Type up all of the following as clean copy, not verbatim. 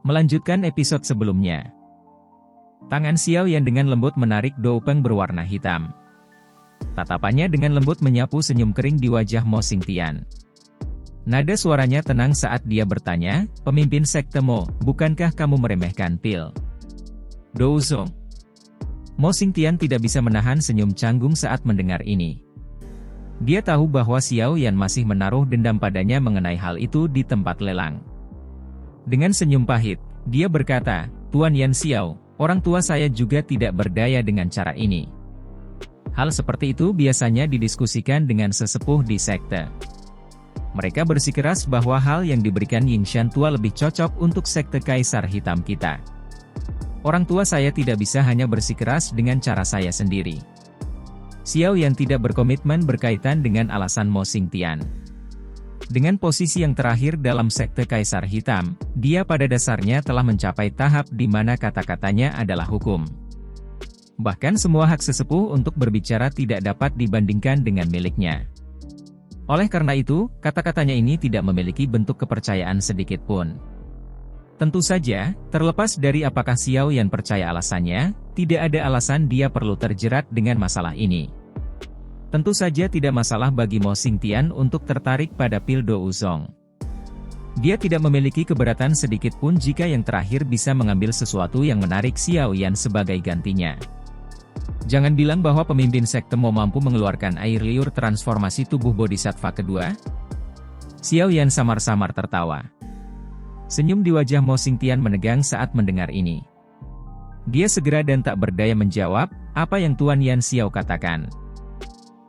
Melanjutkan episode sebelumnya. Tangan Xiao Yan dengan lembut menarik Doupeng berwarna hitam. Tatapannya dengan lembut menyapu senyum kering di wajah Mo Xingtian. Nada suaranya tenang saat dia bertanya, "Pemimpin sekte Mo, bukankah kamu meremehkan pil Douzong?" Mo Xingtian tidak bisa menahan senyum canggung saat mendengar ini. Dia tahu bahwa Xiao Yan masih menaruh dendam padanya mengenai hal itu di tempat lelang. Dengan senyum pahit, dia berkata, "Tuan Yan Xiao, orang tua saya juga tidak berdaya dengan cara ini." Hal seperti itu biasanya didiskusikan dengan sesepuh di sekte. Mereka bersikeras bahwa hal yang diberikan Yingshan tua lebih cocok untuk sekte Kaisar Hitam kita. Orang tua saya tidak bisa hanya bersikeras dengan cara saya sendiri. Xiao Yan tidak berkomitmen berkaitan dengan alasan Mo Xingtian. Dengan posisi yang terakhir dalam sekte Kaisar Hitam, dia pada dasarnya telah mencapai tahap di mana kata-katanya adalah hukum. Bahkan semua hak sesepuh untuk berbicara tidak dapat dibandingkan dengan miliknya. Oleh karena itu, kata-katanya ini tidak memiliki bentuk kepercayaan sedikit pun. Tentu saja, terlepas dari apakah Xiao Yan percaya alasannya, tidak ada alasan dia perlu terjerat dengan masalah ini. Tentu saja tidak masalah bagi Mo Xingtian untuk tertarik pada pil Douzong. Dia tidak memiliki keberatan sedikit pun jika yang terakhir bisa mengambil sesuatu yang menarik Xiao Yan sebagai gantinya. Jangan bilang bahwa pemimpin sekte Mo mampu mengeluarkan air liur transformasi tubuh bodhisattva kedua. Xiao Yan samar-samar tertawa. Senyum di wajah Mo Xingtian menegang saat mendengar ini. Dia segera dan tak berdaya menjawab, "Apa yang Tuan Yan Xiao katakan?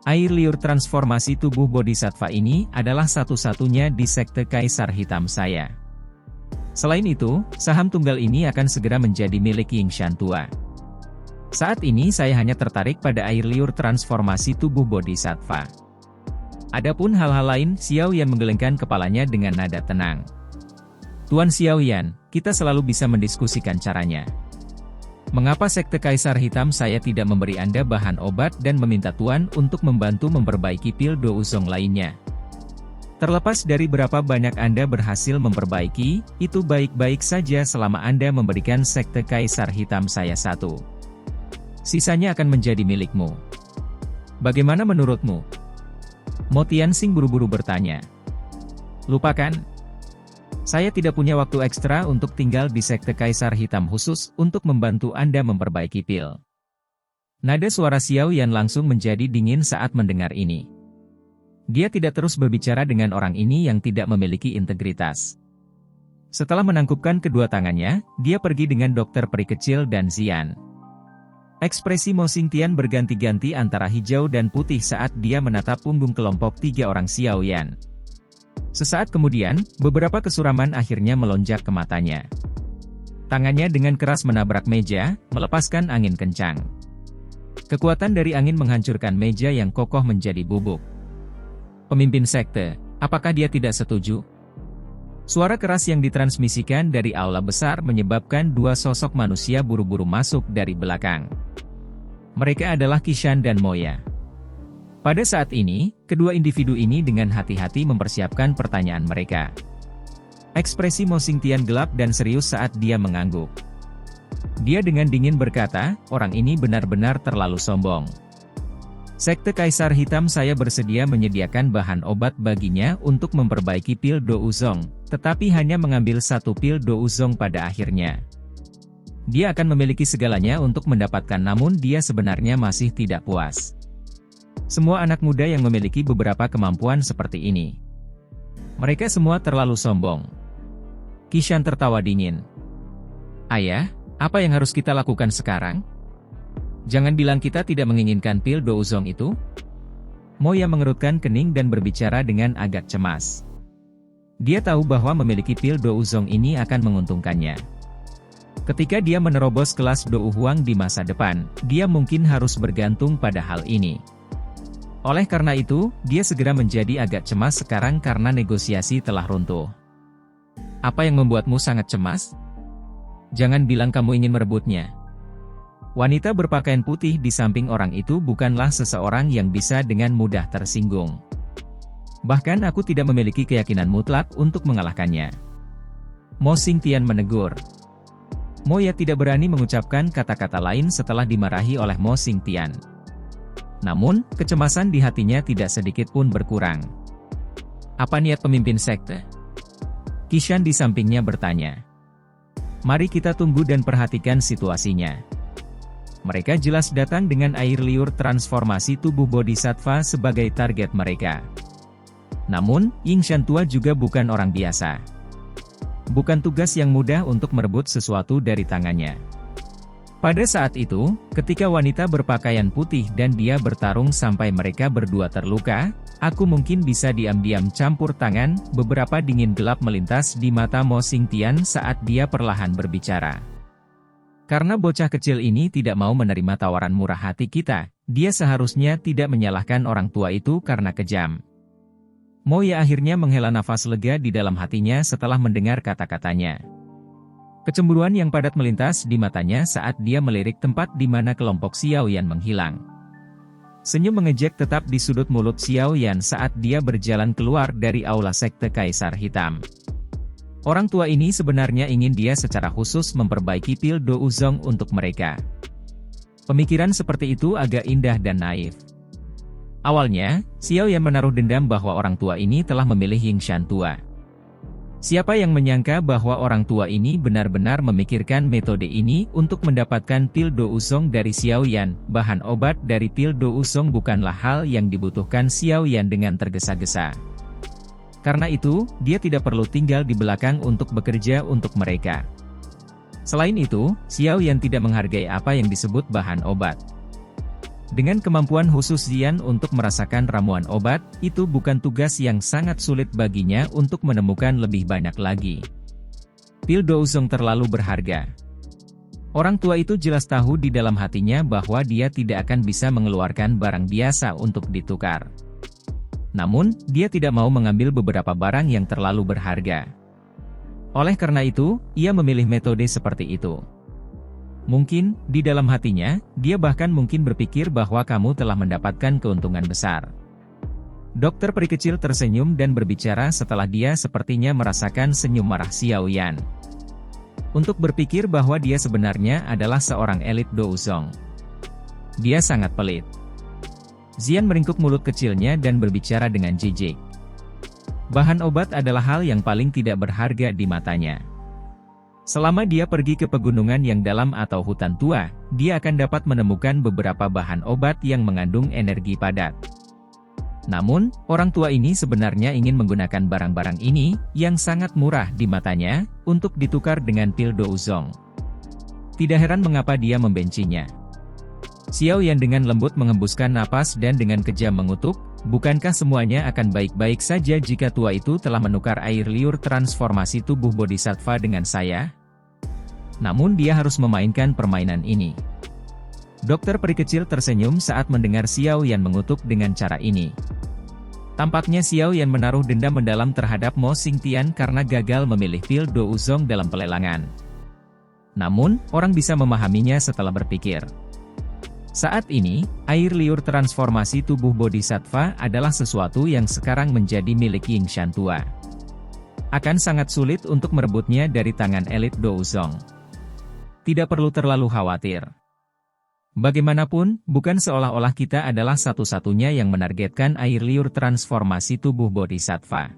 Air liur transformasi tubuh bodhisattva ini adalah satu-satunya di sekte Kaisar Hitam saya. Selain itu, saham tunggal ini akan segera menjadi milik Yingshan tua. Saat ini saya hanya tertarik pada air liur transformasi tubuh bodhisattva." Adapun hal-hal lain, Xiao Yan menggelengkan kepalanya dengan nada tenang. "Tuan Xiao Yan, kita selalu bisa mendiskusikan caranya. Mengapa sekte Kaisar Hitam saya tidak memberi Anda bahan obat dan meminta Tuan untuk membantu memperbaiki pil Douzong lainnya? Terlepas dari berapa banyak Anda berhasil memperbaiki, itu baik-baik saja selama Anda memberikan sekte Kaisar Hitam saya satu. Sisanya akan menjadi milikmu. Bagaimana menurutmu?" Mo Tianxing buru-buru bertanya. "Lupakan. Saya tidak punya waktu ekstra untuk tinggal di sekte Kaisar Hitam khusus untuk membantu Anda memperbaiki pil." Nada suara Xiao Yan langsung menjadi dingin saat mendengar ini. Dia tidak terus berbicara dengan orang ini yang tidak memiliki integritas. Setelah menangkupkan kedua tangannya, dia pergi dengan dokter peri kecil dan Xian. Ekspresi Mo Xingtian berganti-ganti antara hijau dan putih saat dia menatap punggung kelompok 3 orang Xiao Yan. Sesaat kemudian, beberapa kesuraman akhirnya melonjak ke matanya. Tangannya dengan keras menabrak meja, melepaskan angin kencang. Kekuatan dari angin menghancurkan meja yang kokoh menjadi bubuk. "Pemimpin sekte, apakah dia tidak setuju?" Suara keras yang ditransmisikan dari aula besar menyebabkan dua sosok manusia buru-buru masuk dari belakang. Mereka adalah Qishan dan Moya. Pada saat ini, kedua individu ini dengan hati-hati mempersiapkan pertanyaan mereka. Ekspresi Mo Xingtian gelap dan serius saat dia mengangguk. Dia dengan dingin berkata, "Orang ini benar-benar terlalu sombong. Sekte Kaisar Hitam saya bersedia menyediakan bahan obat baginya untuk memperbaiki pil Douzong, tetapi hanya mengambil satu pil Douzong pada akhirnya. Dia akan memiliki segalanya untuk mendapatkan, namun dia sebenarnya masih tidak puas. Semua anak muda yang memiliki beberapa kemampuan seperti ini. Mereka semua terlalu sombong." Qishan tertawa dingin. "Ayah, apa yang harus kita lakukan sekarang? Jangan bilang kita tidak menginginkan pil Douzong itu?" Moya mengerutkan kening dan berbicara dengan agak cemas. Dia tahu bahwa memiliki pil Douzong ini akan menguntungkannya. Ketika dia menerobos kelas Dou Huang di masa depan, dia mungkin harus bergantung pada hal ini. Oleh karena itu, dia segera menjadi agak cemas sekarang karena negosiasi telah runtuh. "Apa yang membuatmu sangat cemas? Jangan bilang kamu ingin merebutnya." Wanita berpakaian putih di samping orang itu bukanlah seseorang yang bisa dengan mudah tersinggung. Bahkan aku tidak memiliki keyakinan mutlak untuk mengalahkannya. Mo Xingtian menegur. Moya tidak berani mengucapkan kata-kata lain setelah dimarahi oleh Mo Xingtian. Namun, kecemasan di hatinya tidak sedikit pun berkurang. Apa niat pemimpin sekte? Qishan di sampingnya bertanya. Mari kita tunggu dan perhatikan situasinya. Mereka jelas datang dengan air liur transformasi tubuh Bodhisattva sebagai target mereka. Namun, Ying Shantua juga bukan orang biasa. Bukan tugas yang mudah untuk merebut sesuatu dari tangannya. Pada saat itu, ketika wanita berpakaian putih dan dia bertarung sampai mereka berdua terluka, aku mungkin bisa diam-diam campur tangan. Beberapa dingin gelap melintas di mata Mo Xingtian saat dia perlahan berbicara. Karena bocah kecil ini tidak mau menerima tawaran murah hati kita, dia seharusnya tidak menyalahkan orang tua itu karena kejam. Moya akhirnya menghela nafas lega di dalam hatinya setelah mendengar kata-katanya. Kecemburuan yang padat melintas di matanya saat dia melirik tempat di mana kelompok Xiao Yan menghilang. Senyum mengejek tetap di sudut mulut Xiao Yan saat dia berjalan keluar dari aula sekte Kaisar Hitam. Orang tua ini sebenarnya ingin dia secara khusus memperbaiki pil Do Uzong untuk mereka. Pemikiran seperti itu agak indah dan naif. Awalnya, Xiao Yan menaruh dendam bahwa orang tua ini telah memilih Ying Shantua. Siapa yang menyangka bahwa orang tua ini benar-benar memikirkan metode ini untuk mendapatkan pil Do Uzong dari Xiao Yan. Bahan obat dari pil Do Uzong bukanlah hal yang dibutuhkan Xiao Yan dengan tergesa-gesa. Karena itu, dia tidak perlu tinggal di belakang untuk bekerja untuk mereka. Selain itu, Xiao Yan tidak menghargai apa yang disebut bahan obat. Dengan kemampuan khusus Zian untuk merasakan ramuan obat, itu bukan tugas yang sangat sulit baginya untuk menemukan lebih banyak lagi. Pil Do Uzong terlalu berharga. Orang tua itu jelas tahu di dalam hatinya bahwa dia tidak akan bisa mengeluarkan barang biasa untuk ditukar. Namun, dia tidak mau mengambil beberapa barang yang terlalu berharga. Oleh karena itu, ia memilih metode seperti itu. Mungkin, di dalam hatinya, dia bahkan mungkin berpikir bahwa kamu telah mendapatkan keuntungan besar. Dokter peri kecil tersenyum dan berbicara setelah dia sepertinya merasakan senyum marah Xiao Yan. Untuk berpikir bahwa dia sebenarnya adalah seorang elit Do Uzong. Dia sangat pelit. Zian meringkuk mulut kecilnya dan berbicara dengan jijik. Bahan obat adalah hal yang paling tidak berharga di matanya. Selama dia pergi ke pegunungan yang dalam atau hutan tua, dia akan dapat menemukan beberapa bahan obat yang mengandung energi padat. Namun, orang tua ini sebenarnya ingin menggunakan barang-barang ini, yang sangat murah di matanya, untuk ditukar dengan pil Do Uzong. Tidak heran mengapa dia membencinya. Xiao Yan dengan lembut menghembuskan napas dan dengan kejam mengutuk, bukankah semuanya akan baik-baik saja jika tua itu telah menukar air liur transformasi tubuh Bodhisattva dengan saya? Namun dia harus memainkan permainan ini. Dokter peri kecil tersenyum saat mendengar Xiao Yan mengutuk dengan cara ini. Tampaknya Xiao Yan menaruh dendam mendalam terhadap Mo Xingtian karena gagal memilih pil Do Uzong dalam pelelangan. Namun, orang bisa memahaminya setelah berpikir. Saat ini, air liur transformasi tubuh Bodhisattva adalah sesuatu yang sekarang menjadi milik Ying Shantua. Akan sangat sulit untuk merebutnya dari tangan elit Do Uzong. Tidak perlu terlalu khawatir. Bagaimanapun, bukan seolah-olah kita adalah satu-satunya yang menargetkan air liur transformasi tubuh Bodhisattva.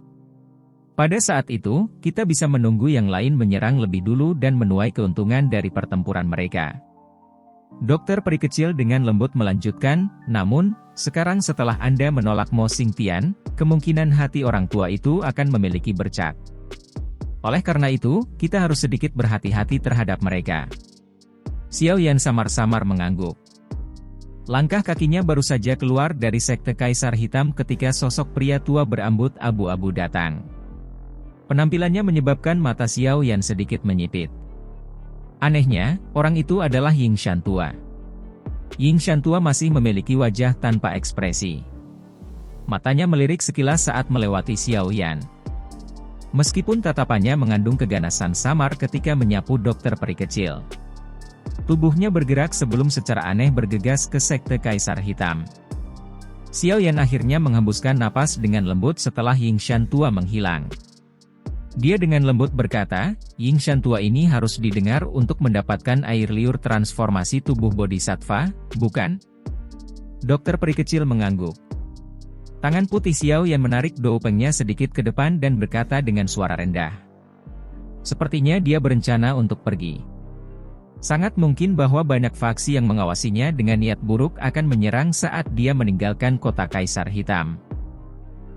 Pada saat itu, kita bisa menunggu yang lain menyerang lebih dulu dan menuai keuntungan dari pertempuran mereka. Dokter peri kecil dengan lembut melanjutkan, namun, sekarang setelah Anda menolak Mo Xingtian, kemungkinan hati orang tua itu akan memiliki bercak. Oleh karena itu, kita harus sedikit berhati-hati terhadap mereka. Xiao Yan samar-samar mengangguk. Langkah kakinya baru saja keluar dari sekte Kaisar Hitam ketika sosok pria tua berambut abu-abu datang. Penampilannya menyebabkan mata Xiao Yan sedikit menyipit. Anehnya, orang itu adalah Ying Shantua. Ying Shantua masih memiliki wajah tanpa ekspresi. Matanya melirik sekilas saat melewati Xiao Yan. Meskipun tatapannya mengandung keganasan samar ketika menyapu dokter peri kecil. Tubuhnya bergerak sebelum secara aneh bergegas ke sekte Kaisar Hitam. Xiao Yan akhirnya menghembuskan napas dengan lembut setelah Ying Shantua menghilang. Dia dengan lembut berkata, Ying Shan tua ini harus didengar untuk mendapatkan air liur transformasi tubuh bodhisattva, bukan? Dokter peri kecil mengangguk. Tangan putih Xiao Yan menarik doupengnya sedikit ke depan dan berkata dengan suara rendah. Sepertinya dia berencana untuk pergi. Sangat mungkin bahwa banyak faksi yang mengawasinya dengan niat buruk akan menyerang saat dia meninggalkan kota Kaisar Hitam.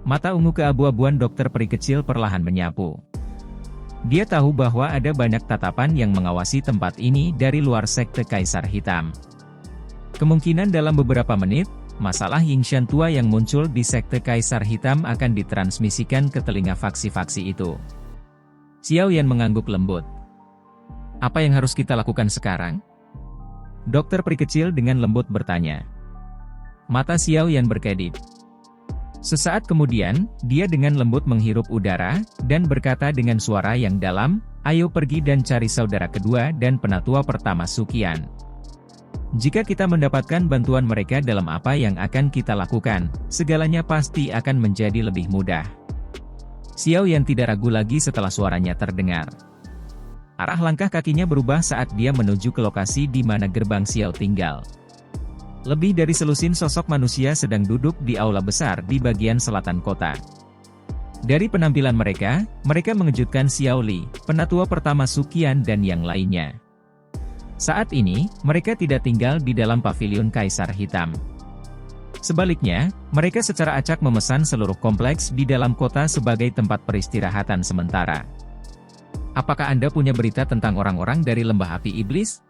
Mata ungu keabu-abuan dokter peri kecil perlahan menyapu. Dia tahu bahwa ada banyak tatapan yang mengawasi tempat ini dari luar sekte Kaisar Hitam. Kemungkinan dalam beberapa menit, masalah Ying Shan tua yang muncul di sekte Kaisar Hitam akan ditransmisikan ke telinga faksi-faksi itu. Xiao Yan mengangguk lembut. Apa yang harus kita lakukan sekarang? Dokter peri kecil dengan lembut bertanya. Mata Xiao Yan berkedip. Sesaat kemudian, dia dengan lembut menghirup udara, dan berkata dengan suara yang dalam, ayo pergi dan cari saudara kedua dan penatua pertama Suqian. Jika kita mendapatkan bantuan mereka dalam apa yang akan kita lakukan, segalanya pasti akan menjadi lebih mudah. Xiao Yan tidak ragu lagi setelah suaranya terdengar. Arah langkah kakinya berubah saat dia menuju ke lokasi di mana gerbang Xiao tinggal. Lebih dari selusin sosok manusia sedang duduk di aula besar di bagian selatan kota. Dari penampilan mereka, mereka mengejutkan Xiao Li, penatua pertama Suqian dan yang lainnya. Saat ini, mereka tidak tinggal di dalam pavilion Kaisar Hitam. Sebaliknya, mereka secara acak memesan seluruh kompleks di dalam kota sebagai tempat peristirahatan sementara. Apakah Anda punya berita tentang orang-orang dari Lembah Api Iblis?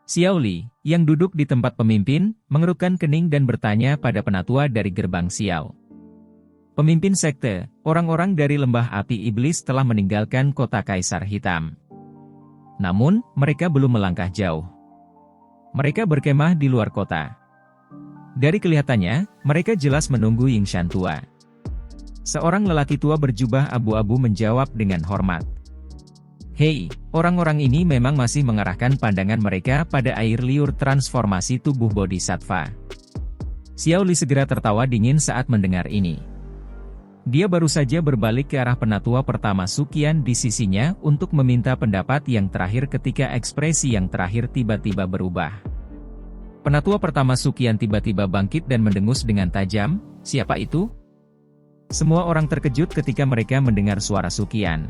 Xiao Li, yang duduk di tempat pemimpin, mengerutkan kening dan bertanya pada penatua dari gerbang Xiao. Pemimpin sekte, orang-orang dari Lembah Api Iblis telah meninggalkan kota Kaisar Hitam. Namun, mereka belum melangkah jauh. Mereka berkemah di luar kota. Dari kelihatannya, mereka jelas menunggu Ying Shan tua. Seorang lelaki tua berjubah abu-abu menjawab dengan hormat. Hei, orang-orang ini memang masih mengarahkan pandangan mereka pada air liur transformasi tubuh bodhisattva. Xiao Li segera tertawa dingin saat mendengar ini. Dia baru saja berbalik ke arah penatua pertama Suqian di sisinya untuk meminta pendapat yang terakhir ketika ekspresi yang terakhir tiba-tiba berubah. Penatua pertama Suqian tiba-tiba bangkit dan mendengus dengan tajam, siapa itu? Semua orang terkejut ketika mereka mendengar suara Suqian.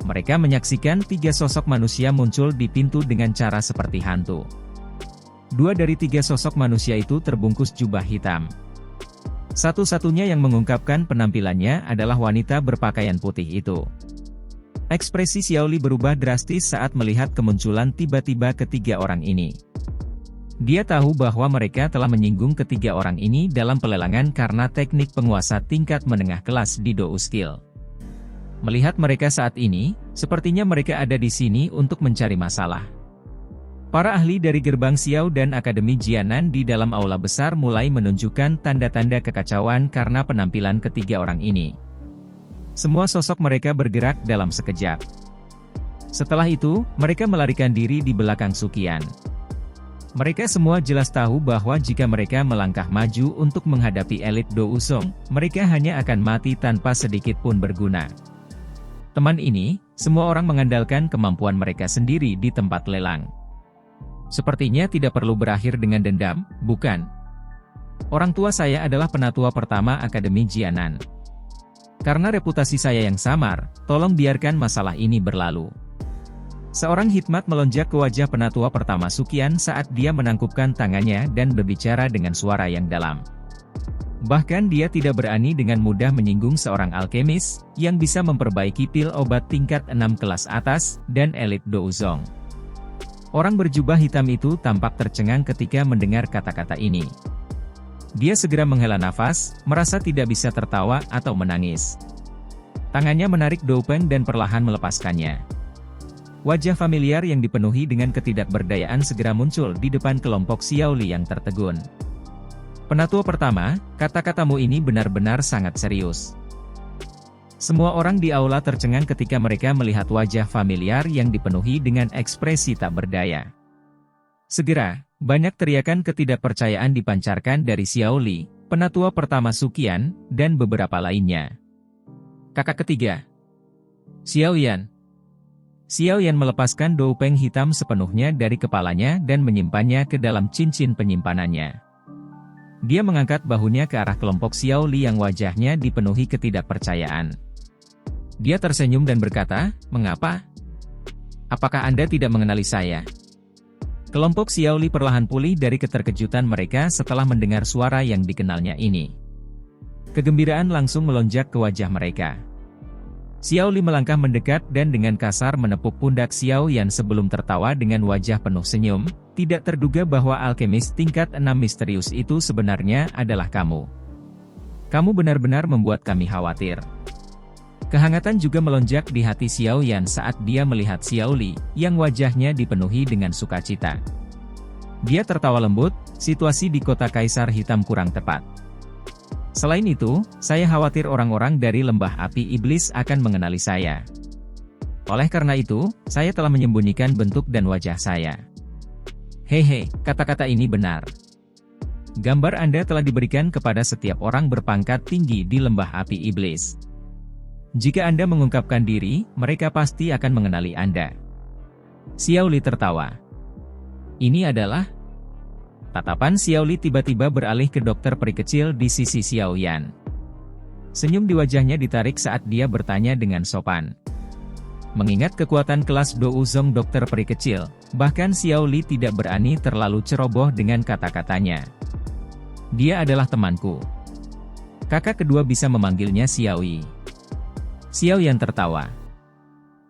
Mereka menyaksikan 3 sosok manusia muncul di pintu dengan cara seperti hantu. 2 dari 3 sosok manusia itu terbungkus jubah hitam. Satu-satunya yang mengungkapkan penampilannya adalah wanita berpakaian putih itu. Ekspresi Xiao Li berubah drastis saat melihat kemunculan tiba-tiba ketiga orang ini. Dia tahu bahwa mereka telah menyinggung ketiga orang ini dalam pelelangan karena teknik penguasa tingkat menengah kelas di Dou Skill. Melihat mereka saat ini, sepertinya mereka ada di sini untuk mencari masalah. Para ahli dari gerbang Xiao dan Akademi Jianan di dalam aula besar mulai menunjukkan tanda-tanda kekacauan karena penampilan ketiga orang ini. Semua sosok mereka bergerak dalam sekejap. Setelah itu, mereka melarikan diri di belakang Suqian. Mereka semua jelas tahu bahwa jika mereka melangkah maju untuk menghadapi elit Dou Song, mereka hanya akan mati tanpa sedikit pun berguna. Teman ini, semua orang mengandalkan kemampuan mereka sendiri di tempat lelang. Sepertinya tidak perlu berakhir dengan dendam, bukan? Orang tua saya adalah penatua pertama Akademi Jianan. Karena reputasi saya yang samar, tolong biarkan masalah ini berlalu. Seorang hikmat melonjak ke wajah penatua pertama Suqian saat dia menangkupkan tangannya dan berbicara dengan suara yang dalam. Bahkan dia tidak berani dengan mudah menyinggung seorang alkemis, yang bisa memperbaiki pil obat tingkat 6 kelas atas, dan elit Dou Zong. Orang berjubah hitam itu tampak tercengang ketika mendengar kata-kata ini. Dia segera menghela nafas, merasa tidak bisa tertawa atau menangis. Tangannya menarik doupeng dan perlahan melepaskannya. Wajah familiar yang dipenuhi dengan ketidakberdayaan segera muncul di depan kelompok Xiao Li yang tertegun. Penatua pertama, kata-katamu ini benar-benar sangat serius. Semua orang di aula tercengang ketika mereka melihat wajah familiar yang dipenuhi dengan ekspresi tak berdaya. Segera, banyak teriakan ketidakpercayaan dipancarkan dari Xiao Li, penatua pertama Suqian, dan beberapa lainnya. Kakak ketiga. Xiao Yan. Xiao Yan melepaskan doupeng hitam sepenuhnya dari kepalanya dan menyimpannya ke dalam cincin penyimpanannya. Dia mengangkat bahunya ke arah kelompok Xiao Li yang wajahnya dipenuhi ketidakpercayaan. Dia tersenyum dan berkata, "Mengapa? Apakah Anda tidak mengenali saya?" Kelompok Xiao Li perlahan pulih dari keterkejutan mereka setelah mendengar suara yang dikenalnya ini. Kegembiraan langsung melonjak ke wajah mereka. Xiao Li melangkah mendekat dan dengan kasar menepuk pundak Xiao Yan sebelum tertawa dengan wajah penuh senyum. Tidak terduga bahwa alkemis tingkat 6 misterius itu sebenarnya adalah kamu. Kamu benar-benar membuat kami khawatir. Kehangatan juga melonjak di hati Xiao Yan saat dia melihat Xiao Li, yang wajahnya dipenuhi dengan sukacita. Dia tertawa lembut, situasi di kota Kaisar Hitam kurang tepat. Selain itu, saya khawatir orang-orang dari Lembah Api Iblis akan mengenali saya. Oleh karena itu, saya telah menyembunyikan bentuk dan wajah saya. Hehe, kata-kata ini benar. Gambar Anda telah diberikan kepada setiap orang berpangkat tinggi di Lembah Api Iblis. Jika Anda mengungkapkan diri, mereka pasti akan mengenali Anda. Xiao Li tertawa. Ini adalah... Tatapan Xiao Li tiba-tiba beralih ke dokter peri kecil di sisi Xiao Yan. Senyum di wajahnya ditarik saat dia bertanya dengan sopan. Mengingat kekuatan kelas Douzong dokter peri kecil, bahkan Xiao Li tidak berani terlalu ceroboh dengan kata-katanya. Dia adalah temanku. Kakak kedua bisa memanggilnya Xiao Yi. Xiao Yan tertawa.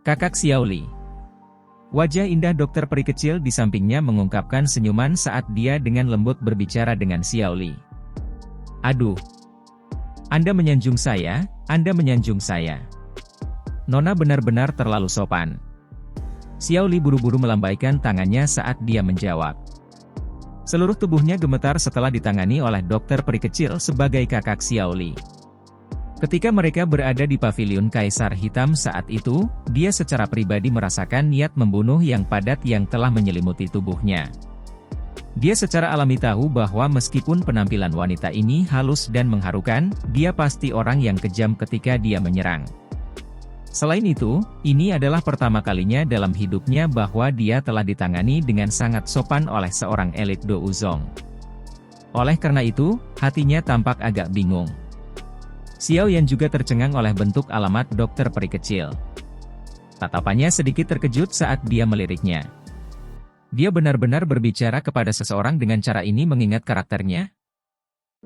Kakak Xiao Li. Wajah indah dokter peri kecil di sampingnya mengungkapkan senyuman saat dia dengan lembut berbicara dengan Xiao Li. Aduh. Anda menyanjung saya, Anda menyanjung saya. Nona benar-benar terlalu sopan. Xiao Li buru-buru melambaikan tangannya saat dia menjawab. Seluruh tubuhnya gemetar setelah ditangani oleh dokter peri kecil sebagai kakak Xiao Li. Ketika mereka berada di paviliun Kaisar Hitam saat itu, dia secara pribadi merasakan niat membunuh yang padat yang telah menyelimuti tubuhnya. Dia secara alami tahu bahwa meskipun penampilan wanita ini halus dan mengharukan, dia pasti orang yang kejam ketika dia menyerang. Selain itu, ini adalah pertama kalinya dalam hidupnya bahwa dia telah ditangani dengan sangat sopan oleh seorang elit Douzong. Oleh karena itu, hatinya tampak agak bingung. Xiao Yan juga tercengang oleh bentuk alamat dokter peri kecil. Tatapannya sedikit terkejut saat dia meliriknya. Dia benar-benar berbicara kepada seseorang dengan cara ini mengingat karakternya?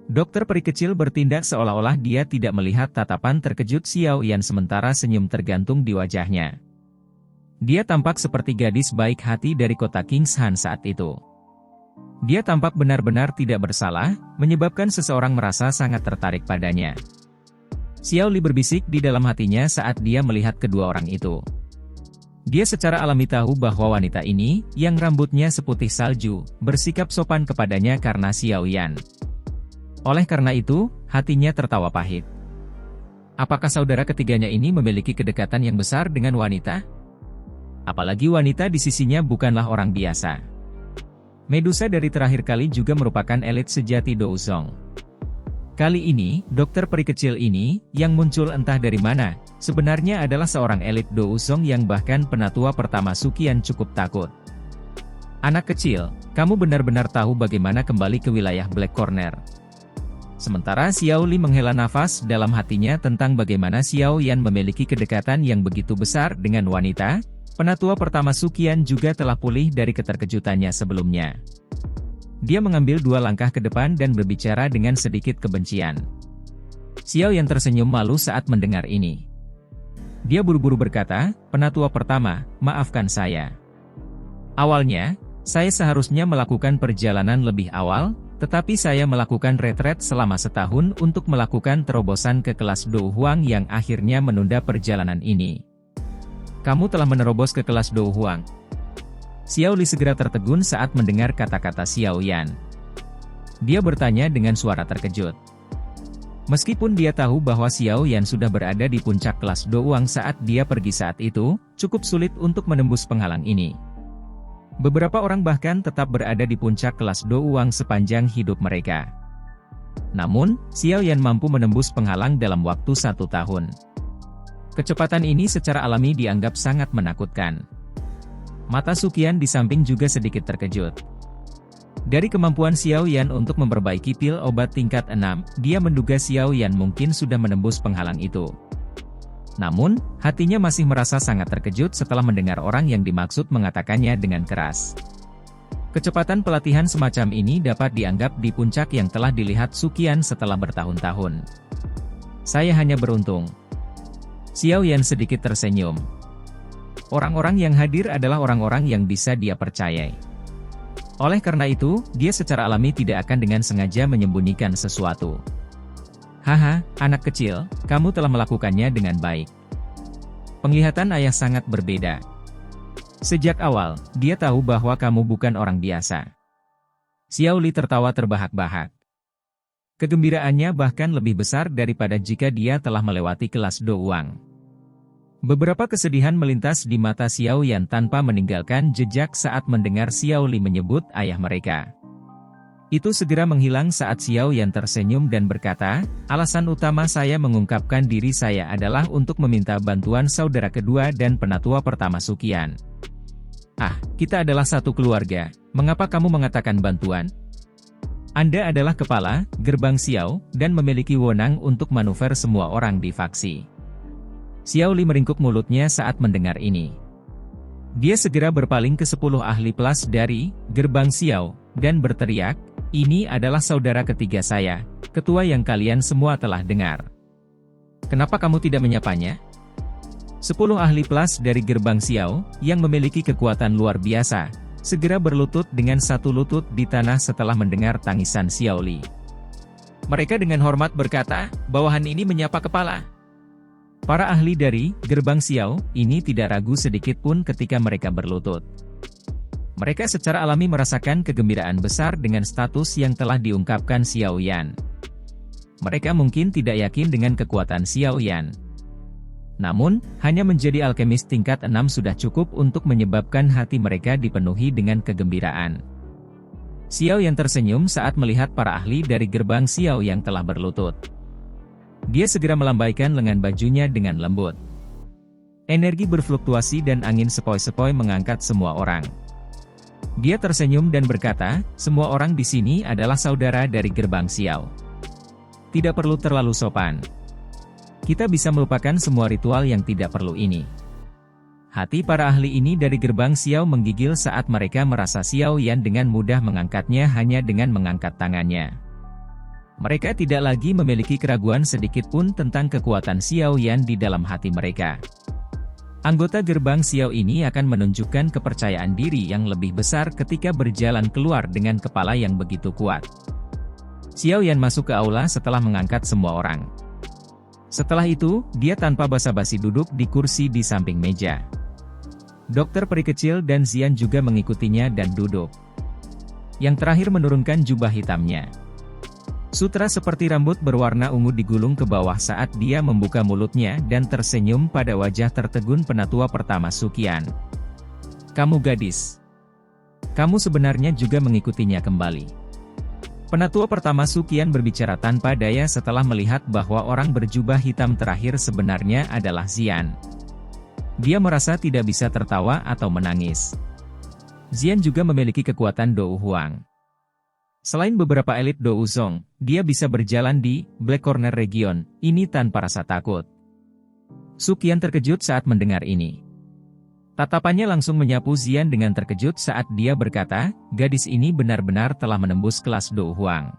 Dokter peri kecil bertindak seolah-olah dia tidak melihat tatapan terkejut Xiao Yan sementara senyum tergantung di wajahnya. Dia tampak seperti gadis baik hati dari kota Kingshan saat itu. Dia tampak benar-benar tidak bersalah, menyebabkan seseorang merasa sangat tertarik padanya. Xiao Li berbisik di dalam hatinya saat dia melihat kedua orang itu. Dia secara alami tahu bahwa wanita ini, yang rambutnya seputih salju, bersikap sopan kepadanya karena Xiao Yan. Oleh karena itu, hatinya tertawa pahit. Apakah saudara ketiganya ini memiliki kedekatan yang besar dengan wanita? Apalagi wanita di sisinya bukanlah orang biasa. Medusa dari terakhir kali juga merupakan elit sejati Douzong. Kali ini, dokter peri kecil ini, yang muncul entah dari mana, sebenarnya adalah seorang elit Douzong yang bahkan penatua pertama Suqian cukup takut. Anak kecil, kamu benar-benar tahu bagaimana kembali ke wilayah Black Corner. Sementara Xiao Li menghela nafas dalam hatinya tentang bagaimana Xiao Yan memiliki kedekatan yang begitu besar dengan wanita, penatua pertama Suqian juga telah pulih dari keterkejutannya sebelumnya. Dia mengambil 2 langkah ke depan dan berbicara dengan sedikit kebencian. Xiao Yan tersenyum malu saat mendengar ini. Dia buru-buru berkata, penatua pertama, maafkan saya. Awalnya, saya seharusnya melakukan perjalanan lebih awal, tetapi saya melakukan retret selama setahun untuk melakukan terobosan ke kelas Dou Huang yang akhirnya menunda perjalanan ini. Kamu telah menerobos ke kelas Dou Huang. Xiao Li segera tertegun saat mendengar kata-kata Xiao Yan. Dia bertanya dengan suara terkejut. Meskipun dia tahu bahwa Xiao Yan sudah berada di puncak kelas Dou Huang saat dia pergi saat itu, cukup sulit untuk menembus penghalang ini. Beberapa orang bahkan tetap berada di puncak kelas Dou Huang sepanjang hidup mereka. Namun, Xiao Yan mampu menembus penghalang dalam waktu 1 tahun. Kecepatan ini secara alami dianggap sangat menakutkan. Mata Sukian di samping juga sedikit terkejut. Dari kemampuan Xiao Yan untuk memperbaiki pil obat tingkat 6, dia menduga Xiao Yan mungkin sudah menembus penghalang itu. Namun, hatinya masih merasa sangat terkejut setelah mendengar orang yang dimaksud mengatakannya dengan keras. Kecepatan pelatihan semacam ini dapat dianggap di puncak yang telah dilihat Sukian setelah bertahun-tahun. Saya hanya beruntung. Xiao Yan sedikit tersenyum. Orang-orang yang hadir adalah orang-orang yang bisa dia percayai. Oleh karena itu, dia secara alami tidak akan dengan sengaja menyembunyikan sesuatu. Haha, anak kecil, kamu telah melakukannya dengan baik. Penglihatan ayah sangat berbeda. Sejak awal, dia tahu bahwa kamu bukan orang biasa. Xiao Li tertawa terbahak-bahak. Kegembiraannya bahkan lebih besar daripada jika dia telah melewati kelas Do Wang. Beberapa kesedihan melintas di mata Xiao Yan tanpa meninggalkan jejak saat mendengar Xiao Li menyebut ayah mereka. Itu segera menghilang saat Xiao Yan tersenyum dan berkata, alasan utama saya mengungkapkan diri saya adalah untuk meminta bantuan saudara kedua dan penatua pertama Sukian. Ah, kita adalah satu keluarga, mengapa kamu mengatakan bantuan? Anda adalah kepala, gerbang Xiao, dan memiliki wewenang untuk manuver semua orang di faksi. Xiao Li meringkuk mulutnya saat mendengar ini. Dia segera berpaling ke 10 ahli plus dari gerbang Xiao, dan berteriak, ini adalah saudara ketiga saya, ketua yang kalian semua telah dengar. Kenapa kamu tidak menyapanya? 10 ahli plus dari gerbang Xiao, yang memiliki kekuatan luar biasa, segera berlutut dengan satu lutut di tanah setelah mendengar tangisan Xiao Li. Mereka dengan hormat berkata, bawahan ini menyapa kepala. Para ahli dari gerbang Xiao ini tidak ragu sedikit pun ketika mereka berlutut. Mereka secara alami merasakan kegembiraan besar dengan status yang telah diungkapkan Xiao Yan. Mereka mungkin tidak yakin dengan kekuatan Xiao Yan. Namun, hanya menjadi alkemis tingkat 6 sudah cukup untuk menyebabkan hati mereka dipenuhi dengan kegembiraan. Xiao Yan tersenyum saat melihat para ahli dari gerbang Xiao yang telah berlutut. Dia segera melambaikan lengan bajunya dengan lembut. Energi berfluktuasi dan angin sepoi-sepoi mengangkat semua orang. Dia tersenyum dan berkata, semua orang di sini adalah saudara dari gerbang Xiao. Tidak perlu terlalu sopan. Kita bisa melupakan semua ritual yang tidak perlu ini. Hati para ahli ini dari gerbang Xiao menggigil saat mereka merasa Xiao Yan dengan mudah mengangkatnya hanya dengan mengangkat tangannya. Mereka tidak lagi memiliki keraguan sedikit pun tentang kekuatan Xiao Yan di dalam hati mereka. Anggota gerbang Xiao ini akan menunjukkan kepercayaan diri yang lebih besar ketika berjalan keluar dengan kepala yang begitu kuat. Xiao Yan masuk ke aula setelah mengangkat semua orang. Setelah itu, dia tanpa basa-basi duduk di kursi di samping meja. Dokter peri kecil dan Xian juga mengikutinya dan duduk. Yang terakhir menurunkan jubah hitamnya. Sutra seperti rambut berwarna ungu digulung ke bawah saat dia membuka mulutnya dan tersenyum pada wajah tertegun penatua pertama Sukian. Kamu gadis. Kamu sebenarnya juga mengikutinya kembali. Penatua pertama Sukian berbicara tanpa daya setelah melihat bahwa orang berjubah hitam terakhir sebenarnya adalah Xian. Dia merasa tidak bisa tertawa atau menangis. Xian juga memiliki kekuatan Dou Huang. Selain beberapa elit Dou Zong, dia bisa berjalan di Black Corner Region ini tanpa rasa takut. Sukian terkejut saat mendengar ini. Tatapannya langsung menyapu Xian dengan terkejut saat dia berkata, gadis ini benar-benar telah menembus kelas Dou Huang.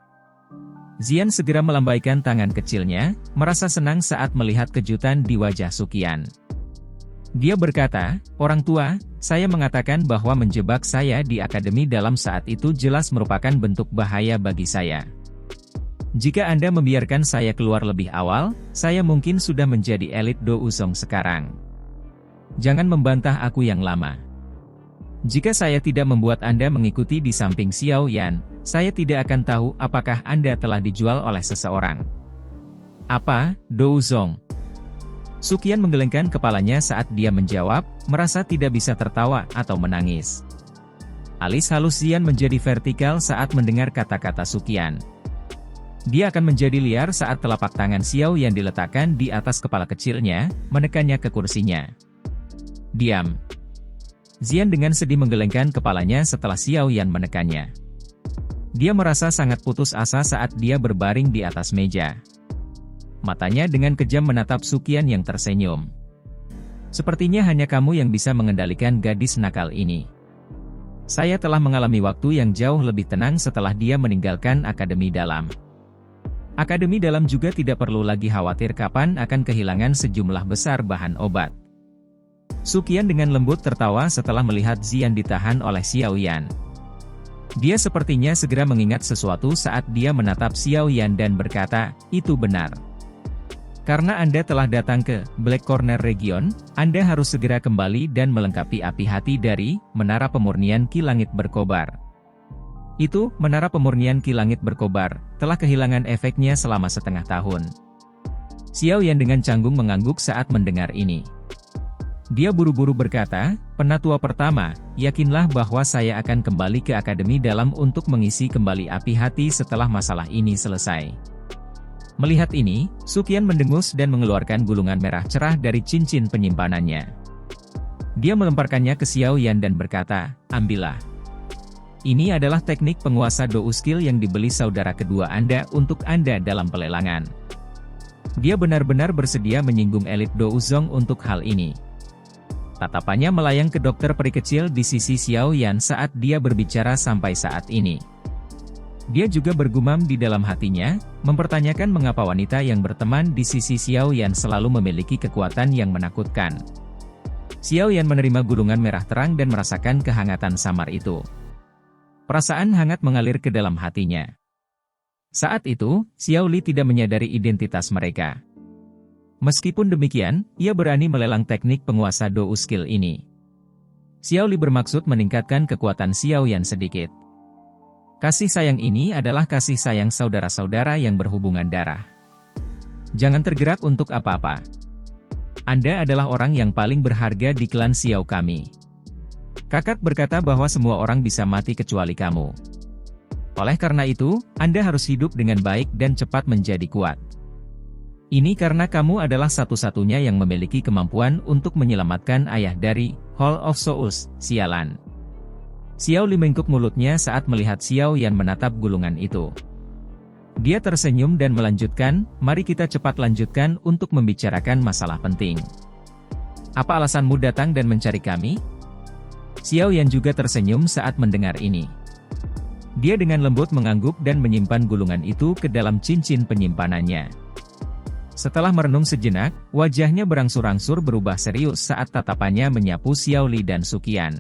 Xian segera melambaikan tangan kecilnya, merasa senang saat melihat kejutan di wajah Sukian. Dia berkata, orang tua, saya mengatakan bahwa menjebak saya di akademi dalam saat itu jelas merupakan bentuk bahaya bagi saya. Jika Anda membiarkan saya keluar lebih awal, saya mungkin sudah menjadi elit Dou Zong sekarang. Jangan membantah aku yang lama. Jika saya tidak membuat Anda mengikuti di samping Xiao Yan, saya tidak akan tahu apakah Anda telah dijual oleh seseorang. Apa, Dou Zong? Sukian menggelengkan kepalanya saat dia menjawab, merasa tidak bisa tertawa atau menangis. Alis halus Xian menjadi vertikal saat mendengar kata-kata Sukian. Dia akan menjadi liar saat telapak tangan Xiao Yan diletakkan di atas kepala kecilnya, menekannya ke kursinya. Diam. Xian dengan sedih menggelengkan kepalanya setelah Xiao Yan menekannya. Dia merasa sangat putus asa saat dia berbaring di atas meja. Matanya dengan kejam menatap Suqian yang tersenyum. Sepertinya hanya kamu yang bisa mengendalikan gadis nakal ini. Saya telah mengalami waktu yang jauh lebih tenang setelah dia meninggalkan Akademi Dalam. Akademi Dalam juga tidak perlu lagi khawatir kapan akan kehilangan sejumlah besar bahan obat. Suqian dengan lembut tertawa setelah melihat Xian ditahan oleh Xiao Yan. Dia sepertinya segera mengingat sesuatu saat dia menatap Xiao Yan dan berkata, "Itu benar. Karena Anda telah datang ke Black Corner Region, Anda harus segera kembali dan melengkapi api hati dari Menara Pemurnian Ki Langit Berkobar. Itu, Menara Pemurnian Ki Langit Berkobar, telah kehilangan efeknya selama setengah tahun." Xiao Yan dengan canggung mengangguk saat mendengar ini. Dia buru-buru berkata, "Penatua pertama, yakinlah bahwa saya akan kembali ke Akademi Dalam untuk mengisi kembali api hati setelah masalah ini selesai." Melihat ini, Suqian mendengus dan mengeluarkan gulungan merah cerah dari cincin penyimpanannya. Dia melemparkannya ke Xiao Yan dan berkata, "Ambillah. Ini adalah teknik penguasa Dou Skill yang dibeli saudara kedua Anda untuk Anda dalam pelelangan." Dia benar-benar bersedia menyinggung elit Dou Zong untuk hal ini. Tatapannya melayang ke dokter peri kecil di sisi Xiao Yan saat dia berbicara sampai saat ini. Dia juga bergumam di dalam hatinya, mempertanyakan mengapa wanita yang berteman di sisi Xiao Yan selalu memiliki kekuatan yang menakutkan. Xiao Yan menerima gulungan merah terang dan merasakan kehangatan samar itu. Perasaan hangat mengalir ke dalam hatinya. Saat itu, Xiao Li tidak menyadari identitas mereka. Meskipun demikian, ia berani melelang teknik penguasa Dou Skill ini. Xiao Li bermaksud meningkatkan kekuatan Xiao Yan sedikit. Kasih sayang ini adalah kasih sayang saudara-saudara yang berhubungan darah. Jangan tergerak untuk apa-apa. Anda adalah orang yang paling berharga di klan Xiao kami. Kakak berkata bahwa semua orang bisa mati kecuali kamu. Oleh karena itu, Anda harus hidup dengan baik dan cepat menjadi kuat. Ini karena kamu adalah satu-satunya yang memiliki kemampuan untuk menyelamatkan ayah dari Hall of Souls, sialan. Xiao Li mengguk mulutnya saat melihat Xiao Yan menatap gulungan itu. Dia tersenyum dan melanjutkan, "Mari kita cepat lanjutkan untuk membicarakan masalah penting. Apa alasanmu datang dan mencari kami?" Xiao Yan juga tersenyum saat mendengar ini. Dia dengan lembut mengangguk dan menyimpan gulungan itu ke dalam cincin penyimpanannya. Setelah merenung sejenak, wajahnya berangsur-angsur berubah serius saat tatapannya menyapu Xiao Li dan Suqian.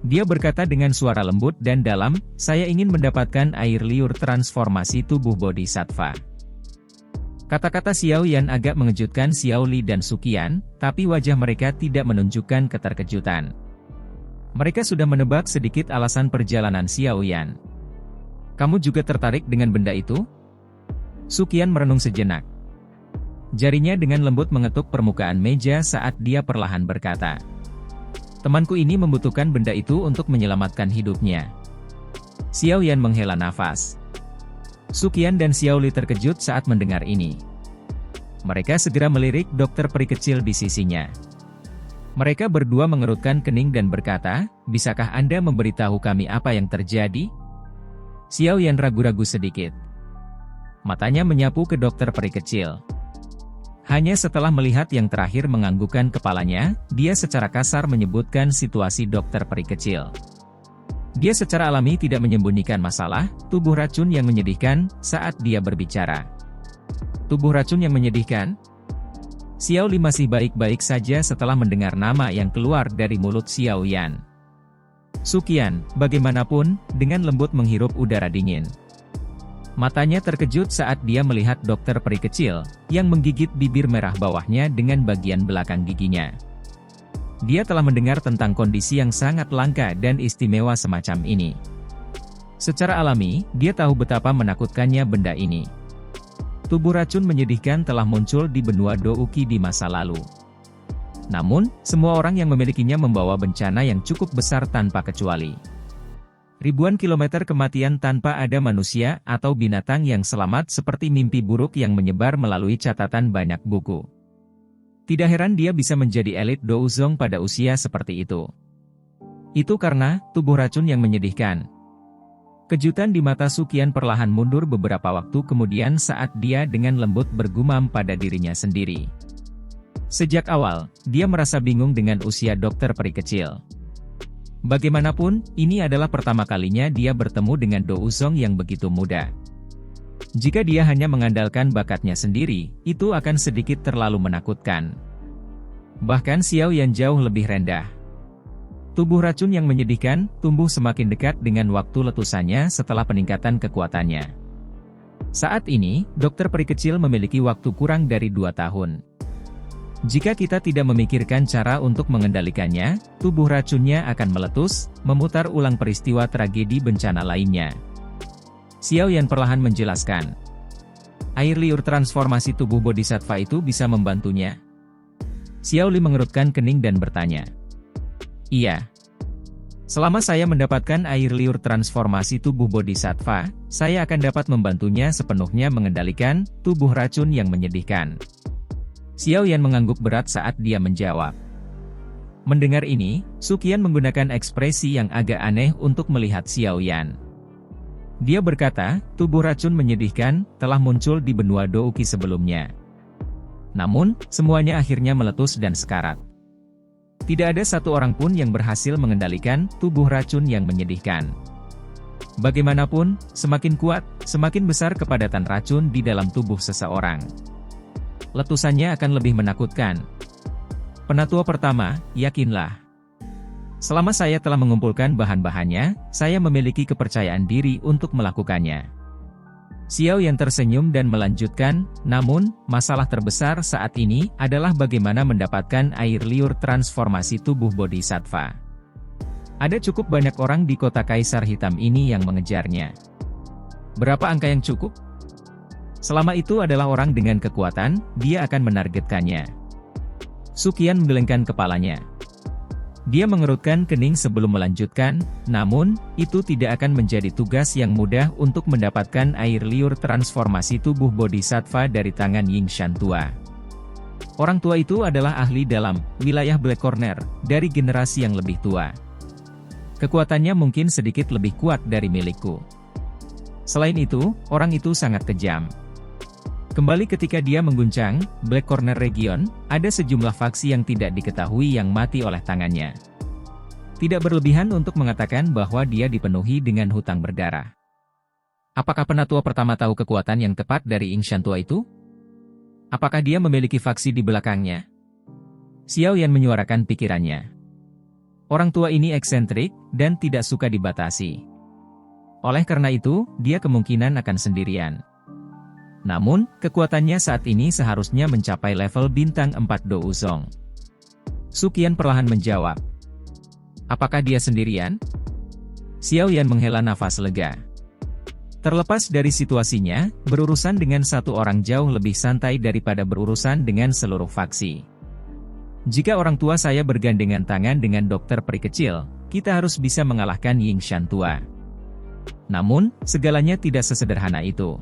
Dia berkata dengan suara lembut dan dalam, "Saya ingin mendapatkan air liur transformasi tubuh Bodhisattva." Kata-kata Xiao Yan agak mengejutkan Xiao Li dan Suqian, tapi wajah mereka tidak menunjukkan keterkejutan. Mereka sudah menebak sedikit alasan perjalanan Xiao Yan. "Kamu juga tertarik dengan benda itu?" Suqian merenung sejenak. Jarinya dengan lembut mengetuk permukaan meja saat dia perlahan berkata, "Temanku ini membutuhkan benda itu untuk menyelamatkan hidupnya." Xiao Yan menghela nafas. Suqian dan Xiao Li terkejut saat mendengar ini. Mereka segera melirik dokter peri kecil di sisinya. Mereka berdua mengerutkan kening dan berkata, "Bisakah Anda memberitahu kami apa yang terjadi?" Xiao Yan ragu-ragu sedikit. Matanya menyapu ke dokter peri kecil. Hanya setelah melihat yang terakhir menganggukkan kepalanya, dia secara kasar menyebutkan situasi dokter peri kecil. Dia secara alami tidak menyembunyikan masalah, tubuh racun yang menyedihkan, saat dia berbicara. Tubuh racun yang menyedihkan? Xiao Li masih baik-baik saja setelah mendengar nama yang keluar dari mulut Xiao Yan. Suqian, bagaimanapun, dengan lembut menghirup udara dingin. Matanya terkejut saat dia melihat dokter peri kecil, yang menggigit bibir merah bawahnya dengan bagian belakang giginya. Dia telah mendengar tentang kondisi yang sangat langka dan istimewa semacam ini. Secara alami, dia tahu betapa menakutkannya benda ini. Tubuh racun menyedihkan telah muncul di benua Douki di masa lalu. Namun, semua orang yang memilikinya membawa bencana yang cukup besar tanpa kecuali. Ribuan kilometer kematian tanpa ada manusia atau binatang yang selamat seperti mimpi buruk yang menyebar melalui catatan banyak buku. Tidak heran dia bisa menjadi elit Douzong pada usia seperti itu. Itu karena tubuh racun yang menyedihkan. Kejutan di mata Suqian perlahan mundur beberapa waktu kemudian saat dia dengan lembut bergumam pada dirinya sendiri. Sejak awal, dia merasa bingung dengan usia dokter peri kecil. Bagaimanapun, ini adalah pertama kalinya dia bertemu dengan Douzong yang begitu muda. Jika dia hanya mengandalkan bakatnya sendiri, itu akan sedikit terlalu menakutkan. Bahkan Xiao Yan jauh lebih rendah. Tubuh racun yang menyedihkan, tumbuh semakin dekat dengan waktu letusannya setelah peningkatan kekuatannya. Saat ini, dokter peri kecil memiliki waktu kurang dari 2 tahun. Jika kita tidak memikirkan cara untuk mengendalikannya, tubuh racunnya akan meletus, memutar ulang peristiwa tragedi bencana lainnya. Xiao Yan perlahan menjelaskan. Air liur transformasi tubuh bodhisattva itu bisa membantunya. Xiao Li mengerutkan kening dan bertanya. Iya. Selama saya mendapatkan air liur transformasi tubuh bodhisattva, saya akan dapat membantunya sepenuhnya mengendalikan tubuh racun yang menyedihkan. Xiao Yan mengangguk berat saat dia menjawab. Mendengar ini, Suqian menggunakan ekspresi yang agak aneh untuk melihat Xiao Yan. Dia berkata, tubuh racun menyedihkan telah muncul di benua Douqi sebelumnya. Namun, semuanya akhirnya meletus dan sekarat. Tidak ada satu orang pun yang berhasil mengendalikan tubuh racun yang menyedihkan. Bagaimanapun, semakin kuat, semakin besar kepadatan racun di dalam tubuh seseorang. Letusannya akan lebih menakutkan. Penatua pertama, yakinlah. Selama saya telah mengumpulkan bahan-bahannya, saya memiliki kepercayaan diri untuk melakukannya. Xiao Yan tersenyum dan melanjutkan, namun, masalah terbesar saat ini adalah bagaimana mendapatkan air liur transformasi tubuh bodhisattva. Ada cukup banyak orang di kota Kaisar Hitam ini yang mengejarnya. Berapa angka yang cukup? Selama itu adalah orang dengan kekuatan, dia akan menargetkannya. Suqian menggelengkan kepalanya. Dia mengerutkan kening sebelum melanjutkan, namun, itu tidak akan menjadi tugas yang mudah untuk mendapatkan air liur transformasi tubuh bodhisattva dari tangan Yingshan tua. Orang tua itu adalah ahli dalam wilayah Black Corner, dari generasi yang lebih tua. Kekuatannya mungkin sedikit lebih kuat dari milikku. Selain itu, orang itu sangat kejam. Kembali ketika dia mengguncang Black Corner Region, ada sejumlah faksi yang tidak diketahui yang mati oleh tangannya. Tidak berlebihan untuk mengatakan bahwa dia dipenuhi dengan hutang berdarah. Apakah penatua pertama tahu kekuatan yang tepat dari Yingshan tua itu? Apakah dia memiliki faksi di belakangnya? Xiao Yan menyuarakan pikirannya. Orang tua ini eksentrik, dan tidak suka dibatasi. Oleh karena itu, dia kemungkinan akan sendirian. Namun, kekuatannya saat ini seharusnya mencapai level bintang 4 Douzong. Suqian perlahan menjawab. Apakah dia sendirian? Xiao Yan menghela nafas lega. Terlepas dari situasinya, berurusan dengan satu orang jauh lebih santai daripada berurusan dengan seluruh faksi. Jika orang tua saya bergandengan tangan dengan dokter peri kecil, kita harus bisa mengalahkan Yingshan tua. Namun, segalanya tidak sesederhana itu.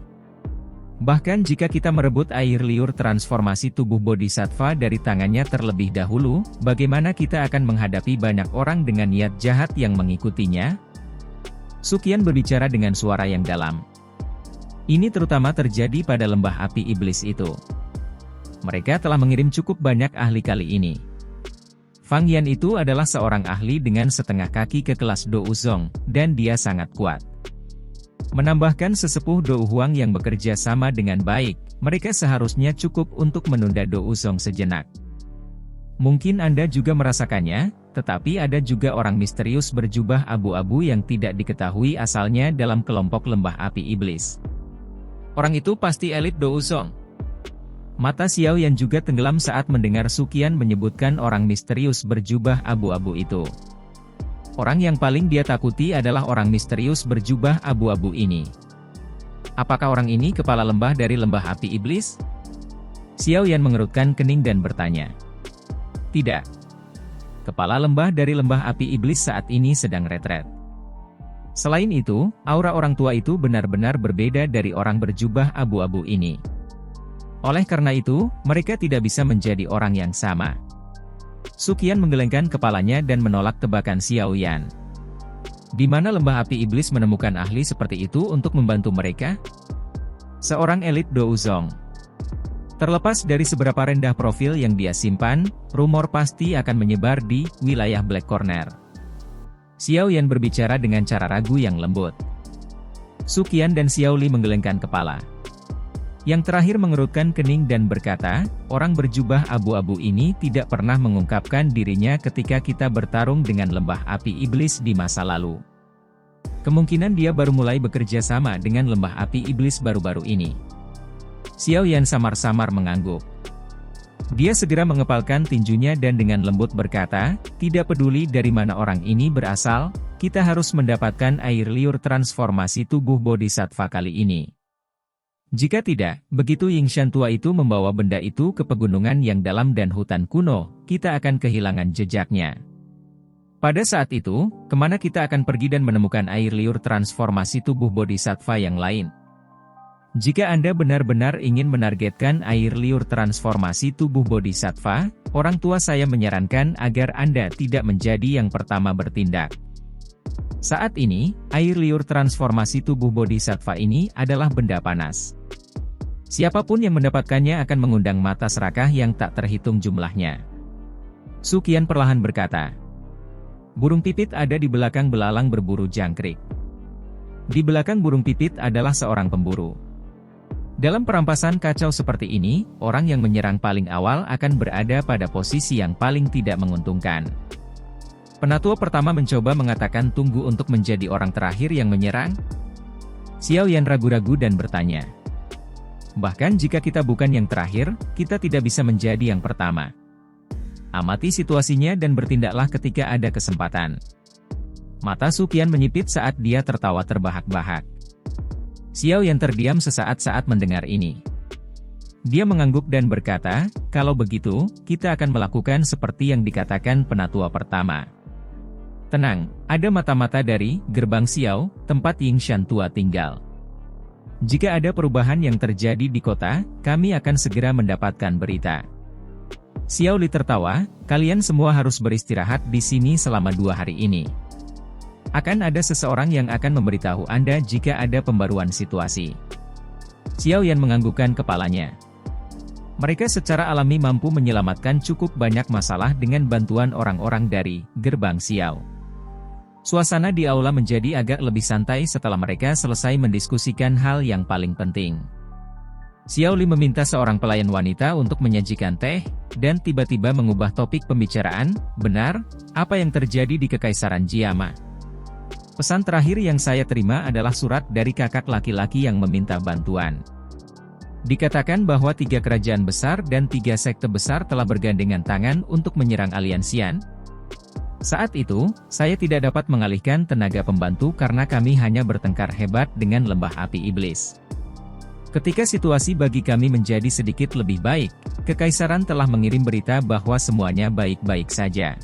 Bahkan jika kita merebut air liur transformasi tubuh bodhisattva dari tangannya terlebih dahulu, bagaimana kita akan menghadapi banyak orang dengan niat jahat yang mengikutinya? Suqian berbicara dengan suara yang dalam. Ini terutama terjadi pada lembah api iblis itu. Mereka telah mengirim cukup banyak ahli kali ini. Fang Yan itu adalah seorang ahli dengan setengah kaki ke kelas Douzong, dan dia sangat kuat. Menambahkan sesepuh Dou Huang yang bekerja sama dengan baik, mereka seharusnya cukup untuk menunda Douzong sejenak. Mungkin Anda juga merasakannya, tetapi ada juga orang misterius berjubah abu-abu yang tidak diketahui asalnya dalam kelompok lembah api iblis. Orang itu pasti elit Douzong. Mata Xiao Yan juga tenggelam saat mendengar Suqian menyebutkan orang misterius berjubah abu-abu itu. Orang yang paling dia takuti adalah orang misterius berjubah abu-abu ini. Apakah orang ini kepala lembah dari lembah api iblis? Xiao Yan mengerutkan kening dan bertanya. Tidak. Kepala lembah dari lembah api iblis saat ini sedang retret. Selain itu, aura orang tua itu benar-benar berbeda dari orang berjubah abu-abu ini. Oleh karena itu, mereka tidak bisa menjadi orang yang sama. Su Qian menggelengkan kepalanya dan menolak tebakan Xiao Yan. Di mana lembah api iblis menemukan ahli seperti itu untuk membantu mereka? Seorang elit Douzong. Terlepas dari seberapa rendah profil yang dia simpan, rumor pasti akan menyebar di wilayah Black Corner. Xiao Yan berbicara dengan cara ragu yang lembut. Su Qian dan Xiao Li menggelengkan kepala. Yang terakhir mengerutkan kening dan berkata, orang berjubah abu-abu ini tidak pernah mengungkapkan dirinya ketika kita bertarung dengan lembah api iblis di masa lalu. Kemungkinan dia baru mulai bekerja sama dengan lembah api iblis baru-baru ini. Xiao Yan samar-samar mengangguk. Dia segera mengepalkan tinjunya dan dengan lembut berkata, tidak peduli dari mana orang ini berasal, kita harus mendapatkan air liur transformasi tubuh bodhisattva kali ini. Jika tidak, begitu Yingshan tua itu membawa benda itu ke pegunungan yang dalam dan hutan kuno, kita akan kehilangan jejaknya. Pada saat itu, kemana kita akan pergi dan menemukan air liur transformasi tubuh bodhisattva yang lain? Jika Anda benar-benar ingin menargetkan air liur transformasi tubuh bodhisattva, orang tua saya menyarankan agar Anda tidak menjadi yang pertama bertindak. Saat ini, air liur transformasi tubuh bodhisattva ini adalah benda panas. Siapapun yang mendapatkannya akan mengundang mata serakah yang tak terhitung jumlahnya. Su Qian perlahan berkata, burung pipit ada di belakang belalang berburu jangkrik. Di belakang burung pipit adalah seorang pemburu. Dalam perampasan kacau seperti ini, orang yang menyerang paling awal akan berada pada posisi yang paling tidak menguntungkan. Penatua pertama mencoba mengatakan tunggu untuk menjadi orang terakhir yang menyerang. Xiao Yan ragu-ragu dan bertanya. Bahkan jika kita bukan yang terakhir, kita tidak bisa menjadi yang pertama. Amati situasinya dan bertindaklah ketika ada kesempatan. Mata Su Qian menyipit saat dia tertawa terbahak-bahak. Xiao Yan terdiam sesaat saat mendengar ini. Dia mengangguk dan berkata, kalau begitu, kita akan melakukan seperti yang dikatakan penatua pertama. Tenang, ada mata-mata dari gerbang Xiao, tempat Yingshan tua tinggal. Jika ada perubahan yang terjadi di kota, kami akan segera mendapatkan berita. Xiao Li tertawa, kalian semua harus beristirahat di sini selama 2 hari ini. Akan ada seseorang yang akan memberitahu Anda jika ada pembaruan situasi. Xiao Yan menganggukkan kepalanya. Mereka secara alami mampu menyelamatkan cukup banyak masalah dengan bantuan orang-orang dari gerbang Xiao. Suasana di aula menjadi agak lebih santai setelah mereka selesai mendiskusikan hal yang paling penting. Xiao Li meminta seorang pelayan wanita untuk menyajikan teh, dan tiba-tiba mengubah topik pembicaraan, benar, apa yang terjadi di Kekaisaran Jiama? Pesan terakhir yang saya terima adalah surat dari kakak laki-laki yang meminta bantuan. Dikatakan bahwa 3 kerajaan besar dan 3 sekte besar telah bergandengan tangan untuk menyerang Aliansian. Saat itu, saya tidak dapat mengalihkan tenaga pembantu karena kami hanya bertengkar hebat dengan lembah api iblis. Ketika situasi bagi kami menjadi sedikit lebih baik, Kekaisaran telah mengirim berita bahwa semuanya baik-baik saja.